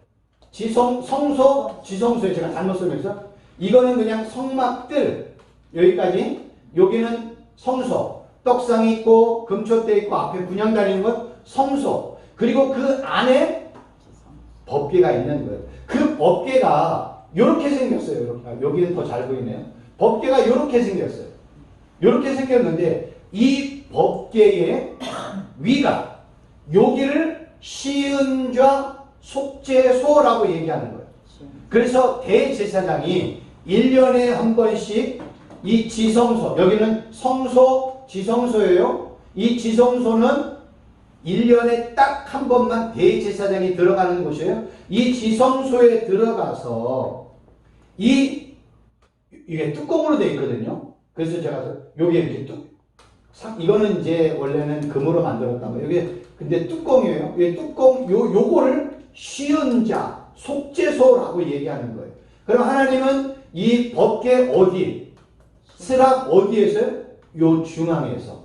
성소 지성소에 제가 잘못 설명했어요. 이거는 그냥 성막 뜰 여기까지. 여기는 성소. 떡상이 있고 금촛대 있고 앞에 분향 다니는 건 성소. 그리고 그 안에 법궤가 있는 거예요. 그 법궤가 이렇게 생겼어요. 이렇게. 여기는 더 잘 보이네요. 법궤가 이렇게 생겼어요. 이렇게 생겼는데 이 법궤의 위가 여기를 시은좌 속죄소라고 얘기하는 거예요. 그래서 대제사장이 1년에 한 번씩 이 지성소, 여기는 성소, 지성소예요. 이 지성소는 1년에 딱 한 번만 대제사장이 들어가는 곳이에요. 이 지성소에 들어가서 이게 뚜껑으로 되어 있거든요. 그래서 제가 여기에 이렇게 이거는 이제 원래는 금으로 만들었단 말이에요. 이게 근데 뚜껑이에요. 이 뚜껑 요거를 시은자 속죄소라고 얘기하는 거예요. 그럼 하나님은 이 법궤 어디 스랍 어디에서요? 요 중앙에서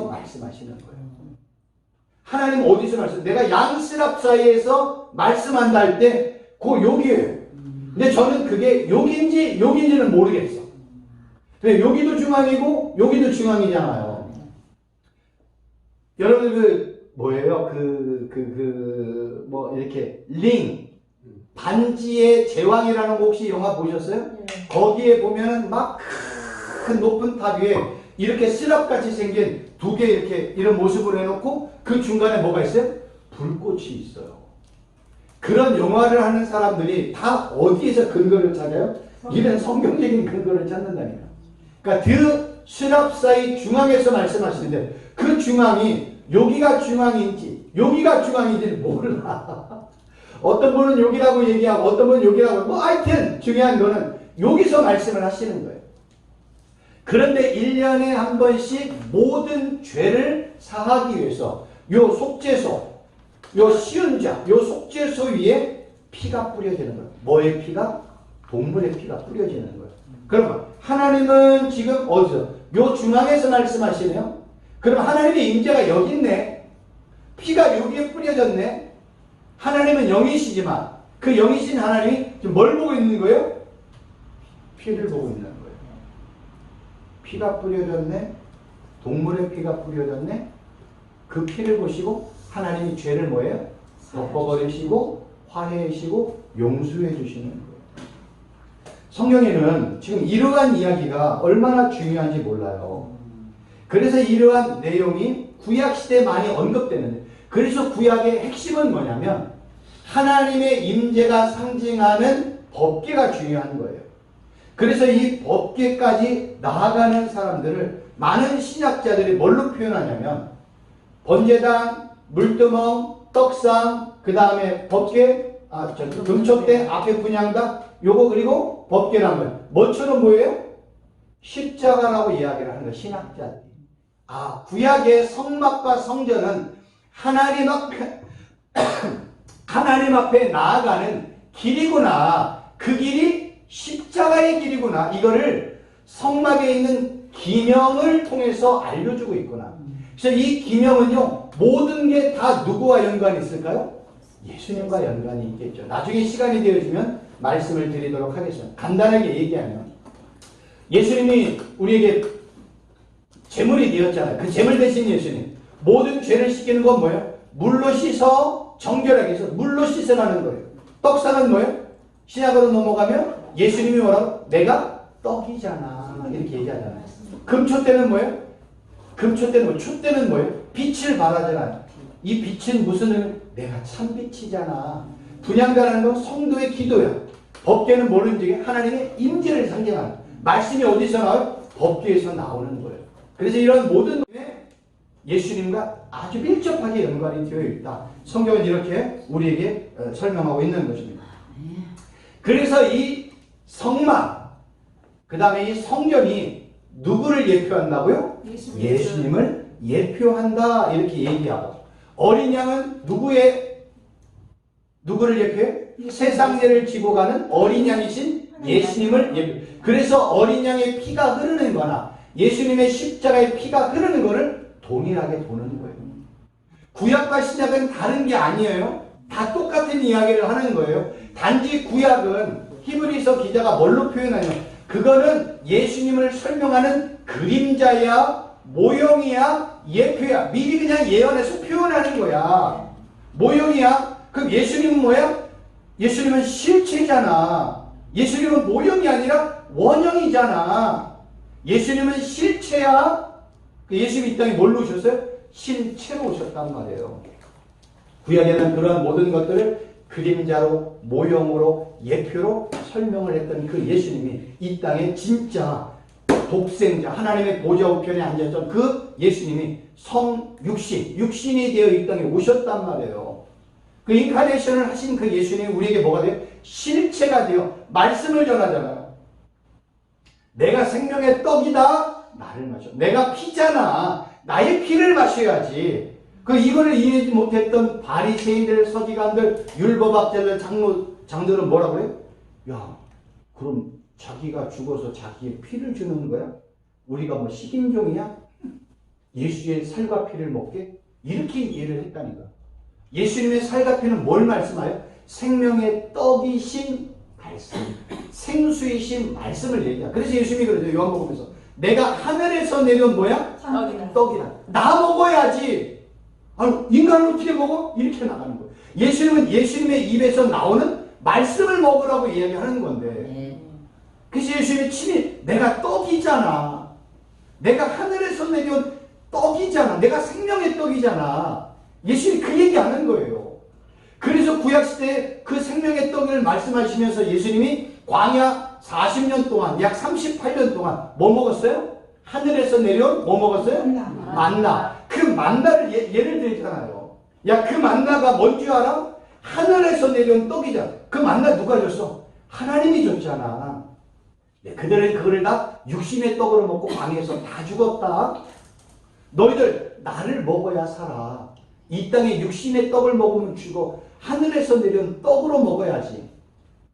말씀하시는 거예요. 하나님 어디서 말씀? 내가 양스랍 사이에서 말씀한다 할 때 그 여기에요. 근데 저는 그게 여기인지는 모르겠어. 근데 여기도 중앙이고 여기도 중앙이잖아요. 여러분 뭐예요? 뭐 이렇게 링 반지의 제왕이라는 거 혹시 영화 보셨어요? 네. 거기에 보면은 막 큰 높은 탑 위에 이렇게 시럽같이 생긴 두 개 이렇게 이런 모습으로 해놓고 그 중간에 뭐가 있어요? 불꽃이 있어요. 그런 영화를 하는 사람들이 다 어디에서 근거를 찾아요? 이런 성경적인 근거를 찾는다니까. 그러니까 그 시럽 사이 중앙에서 말씀하시는데 그 중앙이 여기가 중앙인지 여기가 중앙인지 몰라. 어떤 분은 여기라고 얘기하고 어떤 분은 여기라고 뭐 하여튼 중요한 거는 여기서 말씀을 하시는 거예요. 그런데 1년에 한 번씩 모든 죄를 사하기 위해서 요 속죄소, 요 시은자, 요 속죄소 위에 피가 뿌려지는 거예요. 뭐의 피가? 동물의 피가 뿌려지는 거예요. 그러면 하나님은 지금 어디서? 요 중앙에서 말씀하시네요. 그럼 하나님의 임재가 여기 있네. 피가 여기에 뿌려졌네. 하나님은 영이시지만 그 영이신 하나님이 지금 뭘 보고 있는 거예요? 피를 보고 있는 거예요. 피가 뿌려졌네. 동물의 피가 뿌려졌네. 그 피를 보시고 하나님이 죄를 뭐예요? 덮어버리시고 화해하시고 용서해 주시는 거예요. 성경에는 지금 이러한 이야기가 얼마나 중요한지 몰라요. 그래서 이러한 내용이 구약시대에 많이 언급되는데 그래서 구약의 핵심은 뭐냐면 하나님의 임재가 상징하는 법궤가 중요한 거예요. 그래서 이 법궤까지 나아가는 사람들을 많은 신학자들이 뭘로 표현하냐면 번제단, 물두멍, 떡상, 그 다음에 법궤, 금촉대, 앞에 분향단, 요거 그리고 법궤란 거예요. 뭐처럼 보여요? 십자가라고 이야기를 하는 거예요. 신학자들이. 구약의 성막과 성전은 하나님 앞에 나아가는 길이구나. 그 길이 십자가의 길이구나. 이거를 성막에 있는 기명을 통해서 알려주고 있구나. 그래서 이 기명은요, 모든 게 다 누구와 연관이 있을까요? 예수님과 연관이 있겠죠. 나중에 시간이 되어지면 말씀을 드리도록 하겠습니다. 간단하게 얘기하면 예수님이 우리에게 제물이 되었잖아요. 그 제물 대신 예수님. 모든 죄를 씻기는 건 뭐예요? 물로 씻어 정결하게 해서 물로 씻으라는 거예요. 떡상은 뭐예요? 신약으로 넘어가면 예수님이 뭐라고? 내가 떡이잖아. 이렇게 얘기하잖아요. 금초대는 뭐예요? 금초대는 뭐? 촛대는 뭐예요? 빛을 발하잖아요. 이 빛은 무슨 내가 참빛이잖아. 분향단하는 건 성도의 기도야. 법궤는 뭐든지 하나님의 임재를 상징하는 말씀이 어디서 나와요? 법궤에서 나오는 거예요. 그래서 이런 모든 예수님과 아주 밀접하게 연관이 되어 있다. 성경은 이렇게 우리에게 설명하고 있는 것입니다. 그래서 이 성막, 그 다음에 이 성전이 누구를 예표한다고요? 예수님을 예표한다. 이렇게 얘기하고 어린 양은 누구를 예표해? 세상 죄를 지고 가는 어린 양이신 예수님을 예표. 그래서 어린 양의 피가 흐르는 거나 예수님의 십자가의 피가 흐르는 거를 동일하게 보는 거예요. 구약과 신약은 다른 게 아니에요. 다 똑같은 이야기를 하는 거예요. 단지 구약은 히브리서 기자가 뭘로 표현하냐면 그거는 예수님을 설명하는 그림자야, 모형이야, 예표야. 미리 그냥 예언해서 표현하는 거야. 모형이야. 그럼 예수님은 뭐야? 예수님은 실체잖아. 예수님은 모형이 아니라 원형이잖아. 예수님은 실체야. 예수님이 이 땅에 뭘로 오셨어요? 실체로 오셨단 말이에요. 구약에는 그러한 모든 것들을 그림자로, 모형으로, 예표로 설명을 했던 그 예수님이 이 땅에 진짜 독생자, 하나님의 보좌 우편에 앉았던 그 예수님이 육신이 되어 이 땅에 오셨단 말이에요. 그 인카네이션을 하신 그 예수님이 우리에게 뭐가 돼요? 실체가 되어 말씀을 전하잖아요. 내가 생명의 떡이다. 나를 마셔. 내가 피잖아. 나의 피를 마셔야지. 이거를 이해하지 못했던 바리새인들, 서기관들, 율법학자들, 장들은 뭐라고 해요? 야, 그럼 자기가 죽어서 자기의 피를 주는 거야? 우리가 뭐 식인종이야? 예수의 살과 피를 먹게? 이렇게 이해를 했다니까. 예수님의 살과 피는 뭘 말씀하여? 생명의 떡이신 말씀, 생수이신 말씀을 얘기해요. 그래서 예수님이 그러죠. 요한복음에서 내가 하늘에서 내려온 뭐야? 떡이다. 나 먹어야지. 아니, 인간은 어떻게 먹어? 이렇게 나가는 거예요. 예수님은 예수님의 입에서 나오는 말씀을 먹으라고 이야기하는 건데. 그래서 예수님이 친히 내가 떡이잖아. 내가 하늘에서 내려온 떡이잖아. 내가 생명의 떡이잖아. 예수님이 그 얘기하는 거예요. 그래서 구약시대에 그 생명의 떡을 말씀하시면서 예수님이 광야 40년 동안, 약 38년 동안 뭐 먹었어요? 하늘에서 내려온 뭐 먹었어요? 만나. 그 만나를 예를 들잖아요. 야, 그 만나가 뭔 줄 알아? 하늘에서 내려온 떡이잖아. 그 만나 누가 줬어? 하나님이 줬잖아. 그들은 그거를 다 육신의 떡으로 먹고 광야에서 다 죽었다. 너희들 나를 먹어야 살아. 이 땅에 육신의 떡을 먹으면 죽어. 하늘에서 내려온 떡으로 먹어야지.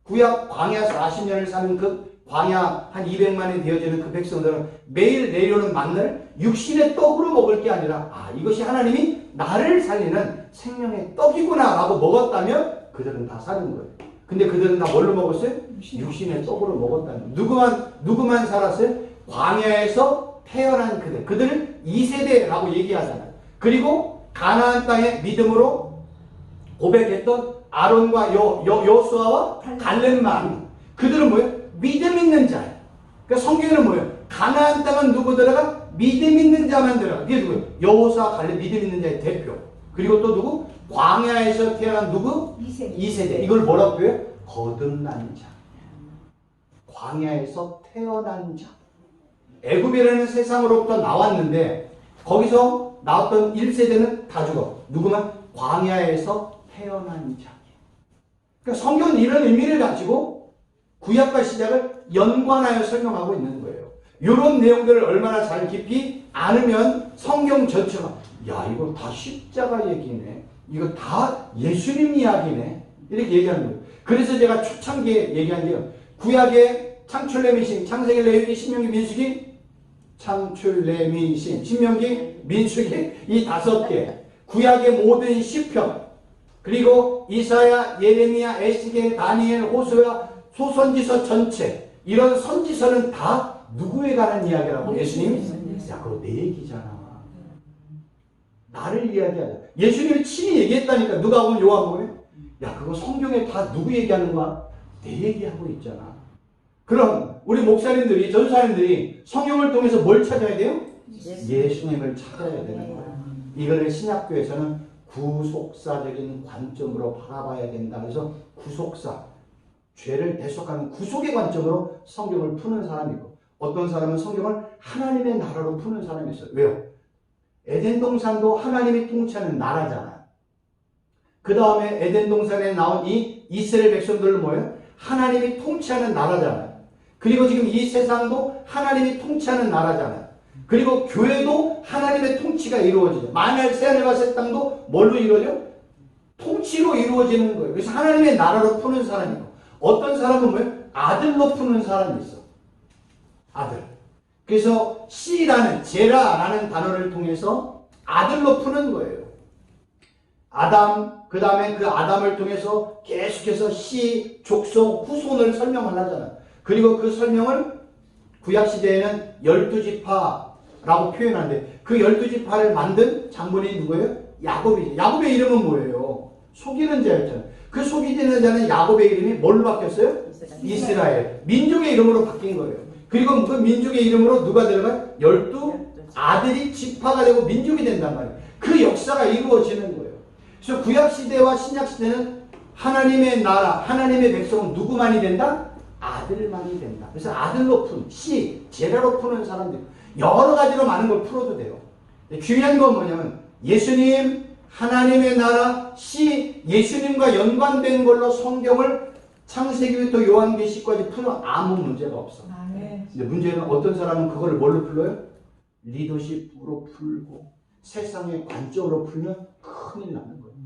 구약 광야 40년을 사는 그 광야 한 200만이 되어지는 그 백성들은 매일 내려오는 만나를 육신의 떡으로 먹을 게 아니라 이것이 하나님이 나를 살리는 생명의 떡이구나 라고 먹었다면 그들은 다 사는 거예요. 근데 그들은 다 뭘로 먹었어요? 육신의 떡으로 먹었다는 거예요. 누구만 살았어요? 광야에서 태어난 그들은 2세대라고 얘기하잖아요. 그리고 가나안 땅에 믿음으로 고백했던 아론과 여호수아와 갈렙만, 그들은 뭐예요? 믿음 있는 자예요. 그러니까 성경에는 뭐예요? 가나안 땅은 누구 들어가? 믿음 있는 자만 들어가. 그게 누구예요? 여호수아, 갈렙, 믿음 있는 자의 대표. 그리고 또 누구? 광야에서 태어난 누구? 2세대. 이걸 뭐라고 해요? 거듭난 자. 광야에서 태어난 자. 애굽이라는 세상으로부터 나왔는데 거기서 나왔던 1세대는 다 죽어. 누구만? 광야에서 태어난 자. 그러니까 성경은 이런 의미를 가지고 구약과 신약을 연관하여 설명하고 있는 거예요. 이런 내용들을 얼마나 잘 깊이 않으면 성경 전체가 이거 다 십자가 얘기네. 이거 다 예수님 이야기네. 이렇게 얘기하는 거예요. 그래서 제가 초창기에 얘기한 게요. 구약의 창출레미신, 창세기, 레위기, 신명기, 민수기, 창출레미신, 신명기, 민수기 이 5개. 구약의 모든 시편, 그리고 이사야, 예레미야, 에스겔, 다니엘, 호세아, 소선지서 전체, 이런 선지서는 다 누구에 관한 이야기라고? 예수님이? 그거 내 얘기잖아. 나를 이야기하자. 예수님이 친히 얘기했다니까. 누가 보면 요한복음에 그거 성경에 다 누구 얘기하는 거야? 내 얘기하고 있잖아. 그럼 우리 목사님들이, 전사님들이 성경을 통해서 뭘 찾아야 돼요? 예수님을 찾아야 되는 거예요. 이거를 신약교에서는 구속사적인 관점으로 바라봐야 된다. 그래서 구속사, 죄를 대속하는 구속의 관점으로 성경을 푸는 사람이고, 어떤 사람은 성경을 하나님의 나라로 푸는 사람이 있어요. 왜요? 에덴 동산도 하나님이 통치하는 나라잖아. 그 다음에 에덴 동산에 나온 이 이스라엘 백성들은 뭐예요? 하나님이 통치하는 나라잖아요. 그리고 지금 이 세상도 하나님이 통치하는 나라잖아요. 그리고 교회도 하나님의 통치가 이루어지죠. 만일 새하늘과 새 땅도 뭘로 이루어져? 통치로 이루어지는 거예요. 그래서 하나님의 나라로 푸는 사람이고, 어떤 사람은 뭐예요? 아들로 푸는 사람이 있어. 아들. 그래서 씨라는, 제라라는 단어를 통해서 아들로 푸는 거예요. 아담, 그 다음에 그 아담을 통해서 계속해서 씨, 족속, 후손을 설명을 하잖아요. 그리고 그 설명을 구약시대에는 12지파라고 표현하는데 그 12지파를 만든 장본인이 누구예요? 야곱이죠. 야곱의 이름은 뭐예요? 속이는 자였잖아요. 그 속이는 자는 야곱의 이름이 뭘로 바뀌었어요? 이스라엘. 민족의 이름으로 바뀐 거예요. 그리고 그 민족의 이름으로 누가 들어가요? 12아들이 지파가 되고 민족이 된단 말이에요. 그 역사가 이루어지는 거예요. 그래서 구약시대와 신약시대는 하나님의 나라, 하나님의 백성은 누구만이 된다? 아들만이 된다. 그래서 아들로 푼, 제라로 푸는 사람들 여러 가지로 많은 걸 풀어도 돼요. 중요한 건 뭐냐면 예수님, 하나님의 나라, 예수님과 연관된 걸로 성경을 창세기부터 요한계시까지 푸는 아무 문제가 없어. 근데 문제는 어떤 사람은 그걸 뭘로 풀어요? 리더십으로 풀고 세상의 관점으로 풀면 큰일 나는 거예요.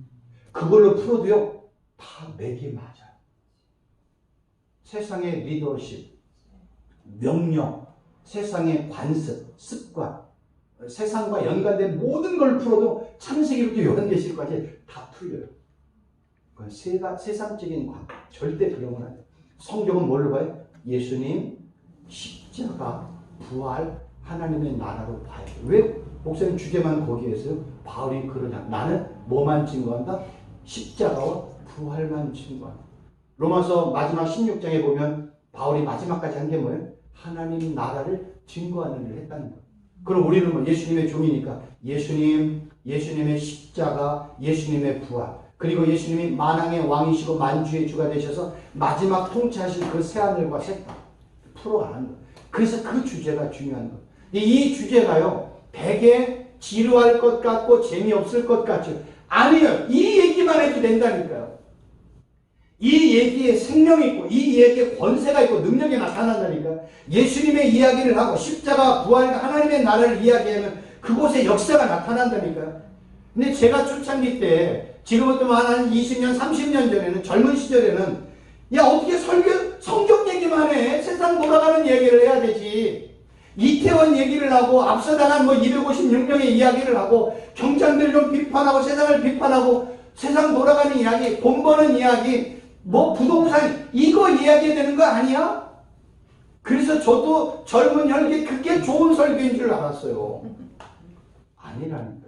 그걸로 풀어도요, 다 맥이 맞아요. 세상의 리더십, 명령, 세상의 관습, 습관, 세상과 연관된 모든 걸 풀어도 창세기부터 요한계시까지 다 풀려요. 그건 세상적인 관계, 절대 그러면 안 돼요. 성경은 뭘로 봐요? 예수님, 십자가, 부활, 하나님의 나라로 봐요. 왜 목사님 주제만 거기에 있어요? 바울이 그러냐? 나는 뭐만 증거한다? 십자가와 부활만 증거한다. 로마서 마지막 16장에 보면 바울이 마지막까지 한 게 뭐예요? 하나님 나라를 증거하는 일을 했다는 거예요. 그럼 우리는 뭐 예수님의 종이니까 예수님, 예수님의 십자가, 예수님의 부활, 그리고 예수님이 만왕의 왕이시고 만주의 주가 되셔서 마지막 통치하실 그 새하늘과 새 땅 풀어가는 거예요. 그래서 그 주제가 중요한 거예요. 이 주제가요, 되게 지루할 것 같고 재미없을 것 같죠. 아니요. 이 얘기만 해도 된다니까요. 이 얘기에 생명이 있고 이 얘기에 권세가 있고 능력이 나타난다니까. 예수님의 이야기를 하고 십자가, 부활, 하나님의 나라를 이야기하면 그곳에 역사가 나타난다니까요. 근데 제가 초창기 때, 지금부터 한 20년, 30년 전에는, 젊은 시절에는 야, 어떻게 성경 얘기만 해? 세상 돌아가는 얘기를 해야 되지. 이태원 얘기를 하고 앞서 나간 뭐 256명의 이야기를 하고 경찰들 좀 비판하고 세상을 비판하고 세상 돌아가는 이야기, 돈 버는 이야기, 뭐 부동산 이거 이야기해야 되는 거 아니야? 그래서 저도 젊은 혈기 그게 좋은 설교인 줄 알았어요. 아니라니까요.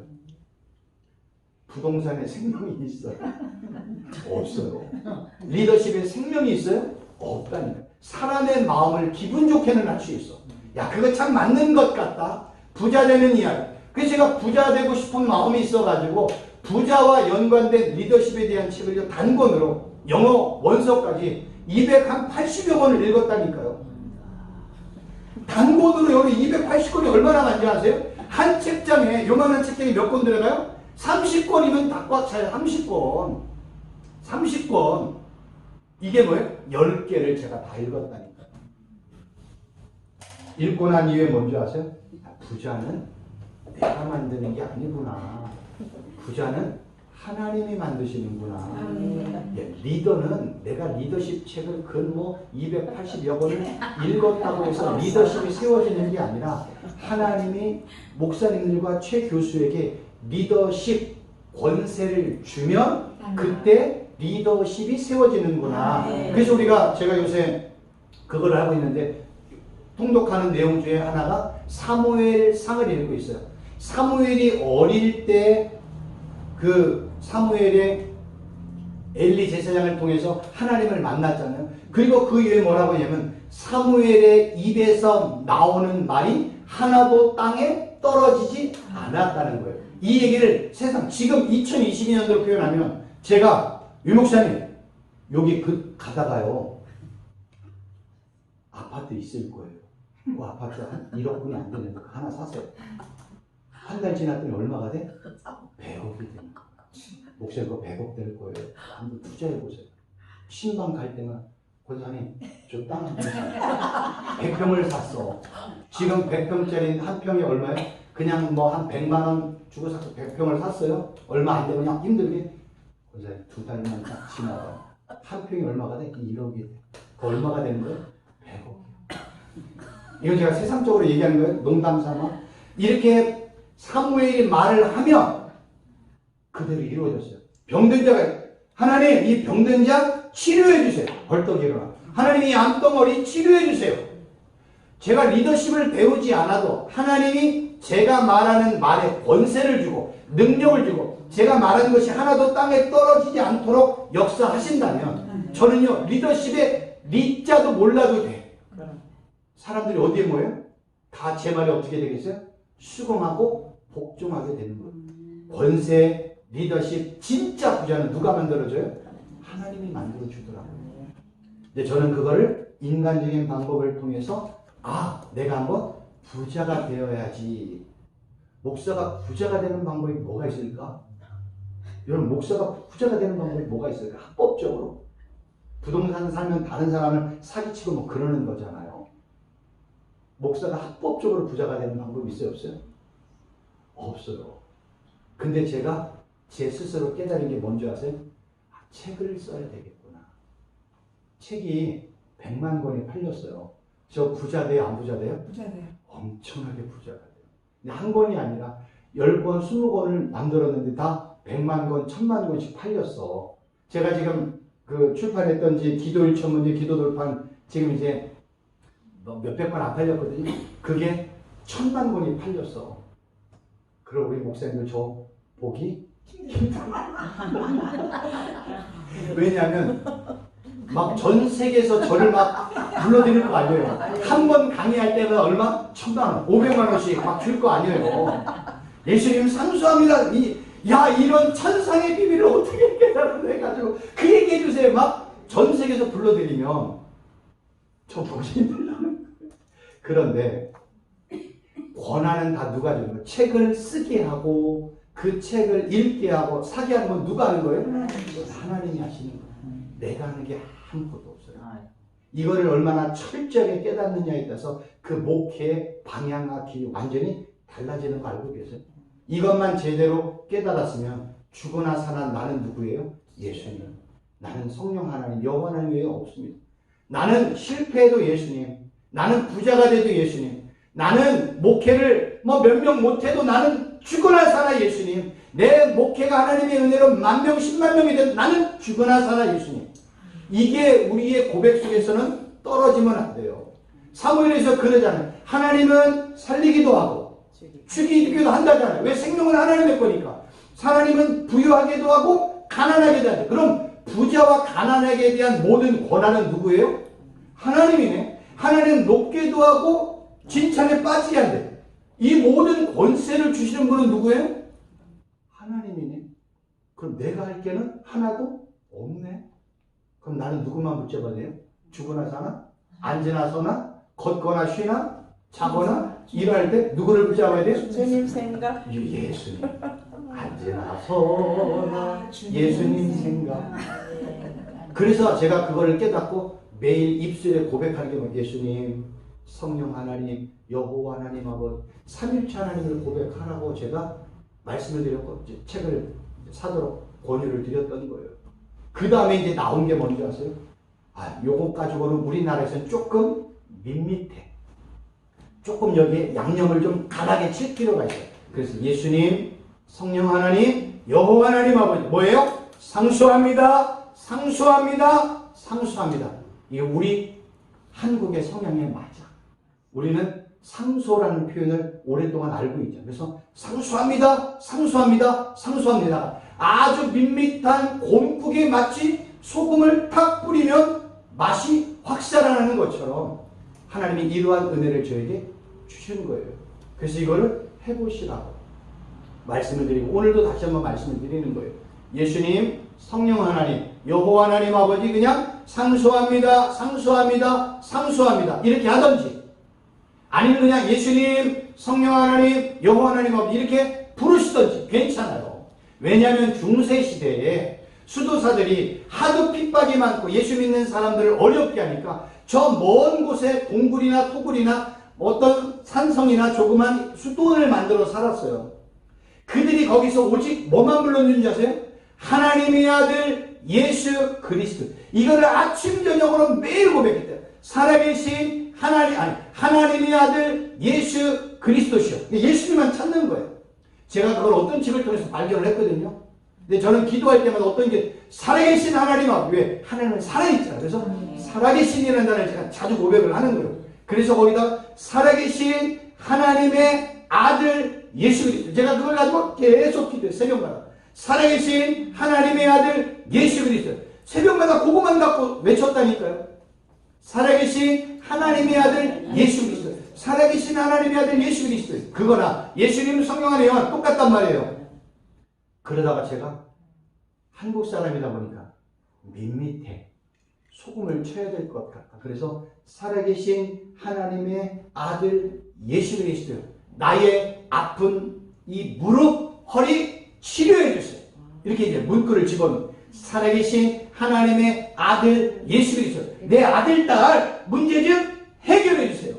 부동산에 생명이 있어요? 없어요. 리더십에 생명이 있어요? 없다니까요. 사람의 마음을 기분 좋게는 할 수 있어. 야, 그거 참 맞는 것 같다. 부자 되는 이야기. 그래서 제가 부자 되고 싶은 마음이 있어가지고 부자와 연관된 리더십에 대한 책을 단권으로 영어 원서까지 280여 권을 읽었다니까요. 단권으로 여기 280권이 얼마나 많은지 아세요? 한 책장에, 요만한 책장에 몇 권 들어가요? 30권이면 다 꽉 차요. 30권. 30권. 이게 뭐예요? 10개를 제가 다 읽었다니까요. 읽고 난 이후에 뭔지 아세요? 부자는 내가 만드는 게 아니구나. 부자는 하나님이 만드시는구나. 예, 리더는 내가 리더십 책을 근 뭐 280여 권을 읽었다고 해서 리더십이 세워지는 게 아니라 하나님이 목사님들과 최 교수에게 리더십 권세를 주면 그때 리더십이 세워지는구나. 그래서 제가 요새 그걸 하고 있는데 통독하는 내용 중에 하나가 사무엘상을 읽고 있어요. 사무엘이 어릴 때 그 사무엘의 엘리 제사장을 통해서 하나님을 만났잖아요. 그리고 그 이후에 뭐라고 하냐면 사무엘의 입에서 나오는 말이 하나도 땅에 떨어지지 않았다는 거예요. 이 얘기를 지금 2022년도로 표현하면 제가 유목사님 여기 가다가요 아파트 있을 거예요. 그 아파트 한 1억분이 안 되는데 그거 하나 사세요. 한 달 지났더니 얼마가 돼? 100억이 되는 거예요. 목사님 그거 100억 될 거예요. 한번 투자해보세요. 신방 갈 때만 권사님 저 땅 한 평 사 100평을 샀어. 지금 100평짜리 한 평이 얼마예요? 그냥 뭐 한 100만 원 주고 사서 100평을 샀어요. 얼마 안 되면 그냥 힘들게 권사님 2달만 딱 지나가요. 한 평이 얼마가 돼? 1억이 돼. 그 얼마가 되는 거예요? 100억. 이건 제가 세상적으로 얘기하는 거예요. 농담 삼아. 이렇게 사무엘이 말을 하면 그대로 이루어졌어요. 병든 자가 하나님 이 병든 자 치료해 주세요. 벌떡 일어나. 하나님 이 암덩어리 치료해 주세요. 제가 리더십을 배우지 않아도 하나님이 제가 말하는 말에 권세를 주고 능력을 주고 제가 말하는 것이 하나도 땅에 떨어지지 않도록 역사하신다면 저는요 리더십의 리자도 몰라도 돼. 사람들이 어디에 모여요? 다 제 말이 어떻게 되겠어요? 수긍하고 복종하게 되는 거예요. 권세, 리더십, 진짜 부자는 누가 만들어줘요? 하나님이 만들어주더라고요. 근데 저는 그거를 인간적인 방법을 통해서 내가 한번 부자가 되어야지. 목사가 부자가 되는 방법이 뭐가 있을까? 여러분, 목사가 부자가 되는 방법이 뭐가 있을까? 합법적으로. 부동산 살면 다른 사람을 사기치고 뭐 그러는 거잖아요. 목사가 합법적으로 부자가 되는 방법이 있어요, 없어요? 없어요. 근데 제가 제 스스로 깨달은 게 뭔지 아세요? 책을 써야 되겠구나. 책이 100만 권이 팔렸어요. 저 부자 돼요? 안 부자 돼요? 부자 돼요. 엄청나게 부자가 돼요. 근데 한 권이 아니라 10권, 20권을 만들었는데 다 100만 권, 1000만 권씩 팔렸어. 제가 지금 그 출판했던 기도일 천문제, 기도돌판 지금 이제 몇백 권 안 팔렸거든요. 그게 1000만 권이 팔렸어. 그럼 우리 목사님들 저 보기 힘들어요. 왜냐하면 막 전 세계에서 저를 막 불러드릴 거 아니에요. 한 번 강의할 때마다 얼마? 1000만 원, 500만 원씩 막 줄 거 아니에요. 예수님 상수합니다. 이런 천상의 비밀을 어떻게 깨달았나 해가지고 그 얘기해 주세요. 막 전 세계에서 불러드리면 저 보기 힘들다는 거예요. 그런데 권한은 다 누가 주는 거예요? 책을 쓰게 하고 그 책을 읽게 하고 사게 하는 건 누가 하는 거예요? 하나님이 하시는 거예요. 내가 하는 게 아무것도 없어요. 이거를 얼마나 철저하게 깨닫느냐에 따라서 그 목회의 방향과 길이 완전히 달라지는 거 알고 계세요? 이것만 제대로 깨달았으면 죽으나 사나 나는 누구예요? 예수님. 나는 성령 하나님, 여호와 하나님 외에 없습니다. 나는 실패해도 예수님. 나는 부자가 돼도 예수님. 나는 목회를 몇 명 못해도 나는 죽으나 사나 예수님. 내 목회가 하나님의 은혜로 10,000명, 10만 명이 돼도 나는 죽으나 사나 예수님. 이게 우리의 고백 속에서는 떨어지면 안 돼요. 사무엘에서 그러잖아요. 하나님은 살리기도 하고 죽이기도 한다잖아요. 왜? 생명은 하나님의 거니까. 하나님은 부유하게도 하고 가난하게도 한다. 그럼 부자와 가난하게 대한 모든 권한은 누구예요? 하나님이네. 하나님은 높게도 하고 진찬에 빠지게 한대. 이 모든 권세를 주시는 분은 누구예요? 하나님이네. 그럼 내가 할 게는 하나도 없네. 그럼 나는 누구만 붙잡아야 돼요? 죽으나 사나? 앉으나 서나? 걷거나 쉬나? 자거나? 일할 때 누구를 붙잡아야 돼요? 주님 생각. 예수님. 앉으나 서나 예수님 생각. 그래서 제가 그거를 깨닫고 매일 입술에 고백하는 게 뭐 예수님, 성령 하나님, 여호와 하나님 아버지, 삼일체 하나님을 고백하라고 제가 말씀을 드렸고 책을 사도록 권유를 드렸던 거예요. 그 다음에 이제 나온 게 뭔지 아세요? 요거 가지고는 우리나라에서는 조금 밋밋해. 조금 여기에 양념을 좀 강하게 칠 필요가 있어요. 그래서 예수님, 성령 하나님, 여호와 하나님 아버지 뭐예요? 상수합니다. 상수합니다. 상수합니다. 이게 우리 한국의 성향에 맞아. 우리는 상소라는 표현을 오랫동안 알고 있죠. 그래서 상수합니다. 상수합니다. 상수합니다. 아주 밋밋한 곰국에 마치 소금을 탁 뿌리면 맛이 확 살아나는 것처럼 하나님이 이러한 은혜를 저에게 주신 거예요. 그래서 이거를 해보시라고 말씀을 드리고 오늘도 다시 한번 말씀을 드리는 거예요. 예수님, 성령 하나님, 여호와 하나님 아버지 그냥 상수합니다. 상수합니다. 상수합니다. 이렇게 하든지 아니면 그냥 예수님, 성령 하나님, 여호와 하나님 아버지 이렇게 부르시든지 괜찮아요. 왜냐하면 중세시대에 수도사들이 하도 핍박이 많고 예수 믿는 사람들을 어렵게 하니까 저 먼 곳에 동굴이나 토굴이나 어떤 산성이나 조그만 수도원을 만들어 살았어요. 그들이 거기서 오직 뭐만 불렀는지 아세요? 하나님의 아들 예수 그리스도. 이거를 아침 저녁으로 매일 고백했대요. 살아계신 하나님의 아들 예수 그리스도시요. 예수님만 찾는 거예요. 제가 그걸 어떤 책을 통해서 발견을 했거든요. 근데 저는 기도할 때마다 어떤 게 살아계신 하나님 앞에 왜? 하나님은 살아있잖아요. 그래서 살아계신이라는 단어를 제가 자주 고백을 하는 거예요. 그래서 거기다 살아계신 하나님의 아들 예수 그리스도. 제가 그걸 가지고 계속 기도해요. 새벽마다. 살아계신 하나님의 아들 예수 그리스도. 새벽마다 그것만 갖고 외쳤다니까요. 살아계신 하나님의 아들 예수 그리스도. 살아계신 하나님의 아들 예수 그리스도. 그거나 예수님 성령 안에 영화 똑같단 말이에요. 그러다가 제가 한국 사람이다 보니까 밋밋해. 소금을 쳐야 될 것 같다. 그래서 살아계신 하나님의 아들 예수 그리스도. 나의 아픈 이 무릎, 허리 치료해 주세요. 이렇게 이제 문구를 집어넣은 살아계신 하나님의 아들 예수 그리스도. 내 아들, 딸 문제 좀 해결해 주세요.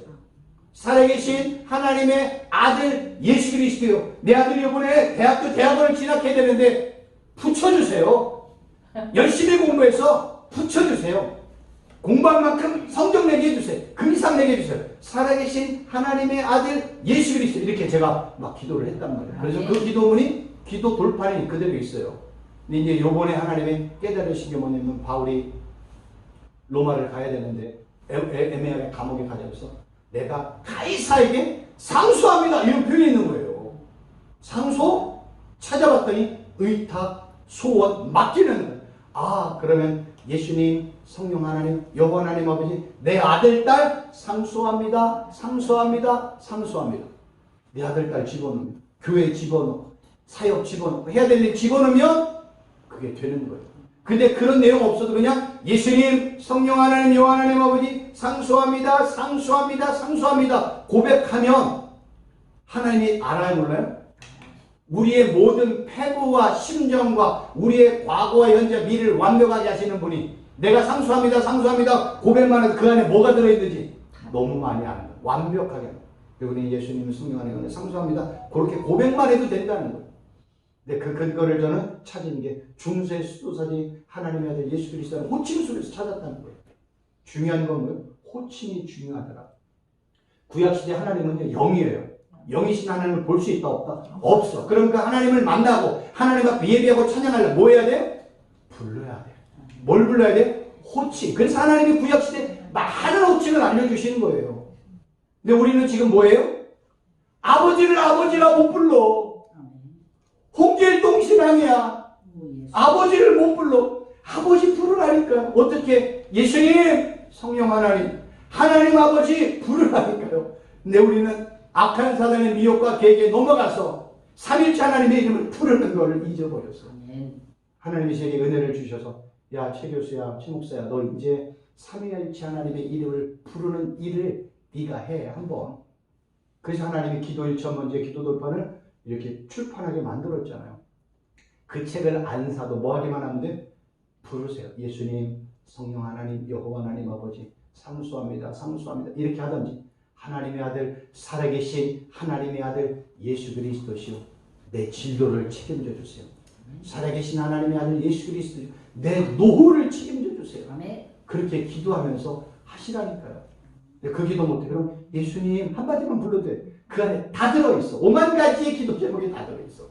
살아계신 하나님의 아들 예수 그리스도요. 내 아들이 이번에 대학원을 진학해야 되는데 붙여주세요. 열심히 공부해서 붙여주세요. 공부한 만큼 성적 내게 해주세요. 그 이상 내게 해주세요. 살아계신 하나님의 아들 예수 그리스도. 이렇게 제가 막 기도를 했단 말이에요. 그래서 그 기도문이 기도 돌판이 그대로 있어요. 근데 이제 요번에 하나님의 깨달으신 게 뭐냐면 바울이 로마를 가야 되는데 애매하게 감옥에 가져서 내가 가이사에게 상소합니다. 이런 표현이 있는 거예요. 상소 찾아봤더니 의탁, 소원 맡기는 거예요. 아, 그러면 예수님, 성령 하나님, 여호와 하나님 아버지, 내 아들, 딸 상소합니다. 상소합니다. 상소합니다. 내 아들, 딸 집어넣으면, 교회 집어넣고, 사역 집어넣고, 해야 될 일 집어넣으면 그게 되는 거예요. 근데 그런 내용 없어도 그냥 예수님, 성령 하나님, 여호와 하나님 아버지 상소합니다. 상소합니다. 상소합니다. 고백하면 하나님이 알아요, 몰라요? 우리의 모든 패부와 심정과 우리의 과거와 현재 미래를 완벽하게 하시는 분이 내가 상소합니다. 상소합니다. 고백만 해도 그 안에 뭐가 들어있는지 너무 많이 아는 거예요. 완벽하게. 그리고 우리 예수님은 성령 안에 상소합니다. 그렇게 고백만 해도 된다는 거예요. 근데 그 근거를 저는 찾은 게 중세 수도사지 하나님의 아들 예수 그리스도를 호칭 속에서 찾았다는 거예요. 중요한 건 뭐예요? 호칭이 중요하더라. 구약시대 하나님은 영이에요. 영이신 하나님을 볼 수 있다 없다? 없어. 그러니까 하나님을 만나고 하나님 앞에 예배하고 찬양하려면 뭐 해야 돼? 불러야 돼. 뭘 불러야 돼? 호칭. 그래서 하나님이 구약시대 많은 호칭을 알려주시는 거예요. 근데 우리는 지금 뭐예요? 아버지를 아버지라 못 불러. 홍길동 신앙이야. 아버지를 못 불러. 아버지 부르라니까. 어떻게? 예수님, 성령 하나님, 하나님 아버지 부르라니까요. 근데 우리는 악한 사단의 미혹과 계획에 넘어가서 삼일체 하나님의 이름을 부르는 걸 잊어버렸어. 하나님이 제게 은혜를 주셔서 야, 최 교수야, 최 목사야, 너 이제 삼일체 하나님의 이름을 부르는 일을 네가 해, 한번. 그래서 하나님이 기도 1천 번째 기도 돌판을 이렇게 출판하게 만들었잖아요. 그 책을 안 사도 뭐 하기만 하면 돼? 부르세요. 예수님, 성령 하나님, 여호와 하나님 아버지 상수합니다. 상수합니다. 이렇게 하든지 하나님의 아들, 살아계신 하나님의 아들 예수 그리스도시요, 내 진로를 책임져 주세요. 살아계신 하나님의 아들 예수 그리스도요, 내 노후를 책임져 주세요. 그렇게 기도하면서 하시라니까요. 그 기도 못해. 그럼 예수님 한마디만 불러도 돼. 그 안에 다 들어있어. 5만 가지의 기도 제목이 다 들어있어.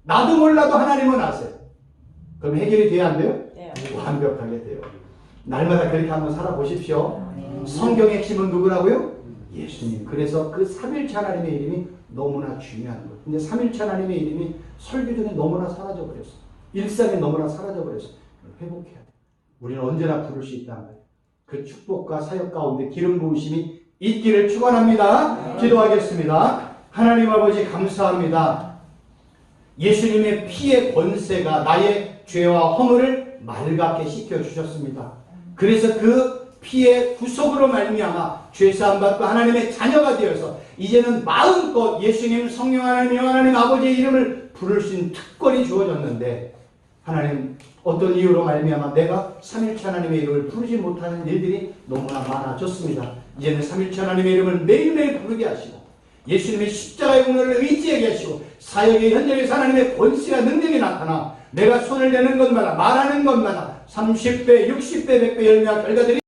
나도 몰라도 하나님은 아세요. 그럼 해결이 돼야 안 돼요? 네. 완벽하게 돼요. 날마다 그렇게 한번 살아보십시오. 성경의 핵심은 누구라고요? 예수님. 그래서 그 삼일체 하나님의 이름이 너무나 중요한 거예요. 근데 삼일체 하나님의 이름이 설교 중에 너무나 사라져버렸어. 일상에 너무나 사라져버렸어. 회복해야 돼. 우리는 언제나 부를 수 있다는 거예요. 그 축복과 사역 가운데 기름 부으심이 있기를 축원합니다. 기도하겠습니다. 하나님 아버지 감사합니다. 예수님의 피의 권세가 나의 죄와 허물을 맑게 씻겨주셨습니다. 그래서 그 피의 구속으로 말미암아 죄사함 받고 하나님의 자녀가 되어서 이제는 마음껏 예수님, 성령 하나님, 영 하나님 아버지의 이름을 부를 수 있는 특권이 주어졌는데 하나님, 어떤 이유로 말미암아 내가 삼일체 하나님의 이름을 부르지 못하는 일들이 너무나 많아졌습니다. 이제는 삼일체 하나님의 이름을 매일매일 부르게 하시고 예수님의 십자가의 공로를 의지하게 하시고 사역의 현장에서 하나님의 권세와 능력이 나타나 내가 손을 내는 것마다 말하는 것마다 30배, 60배, 100배 열매와 결과들이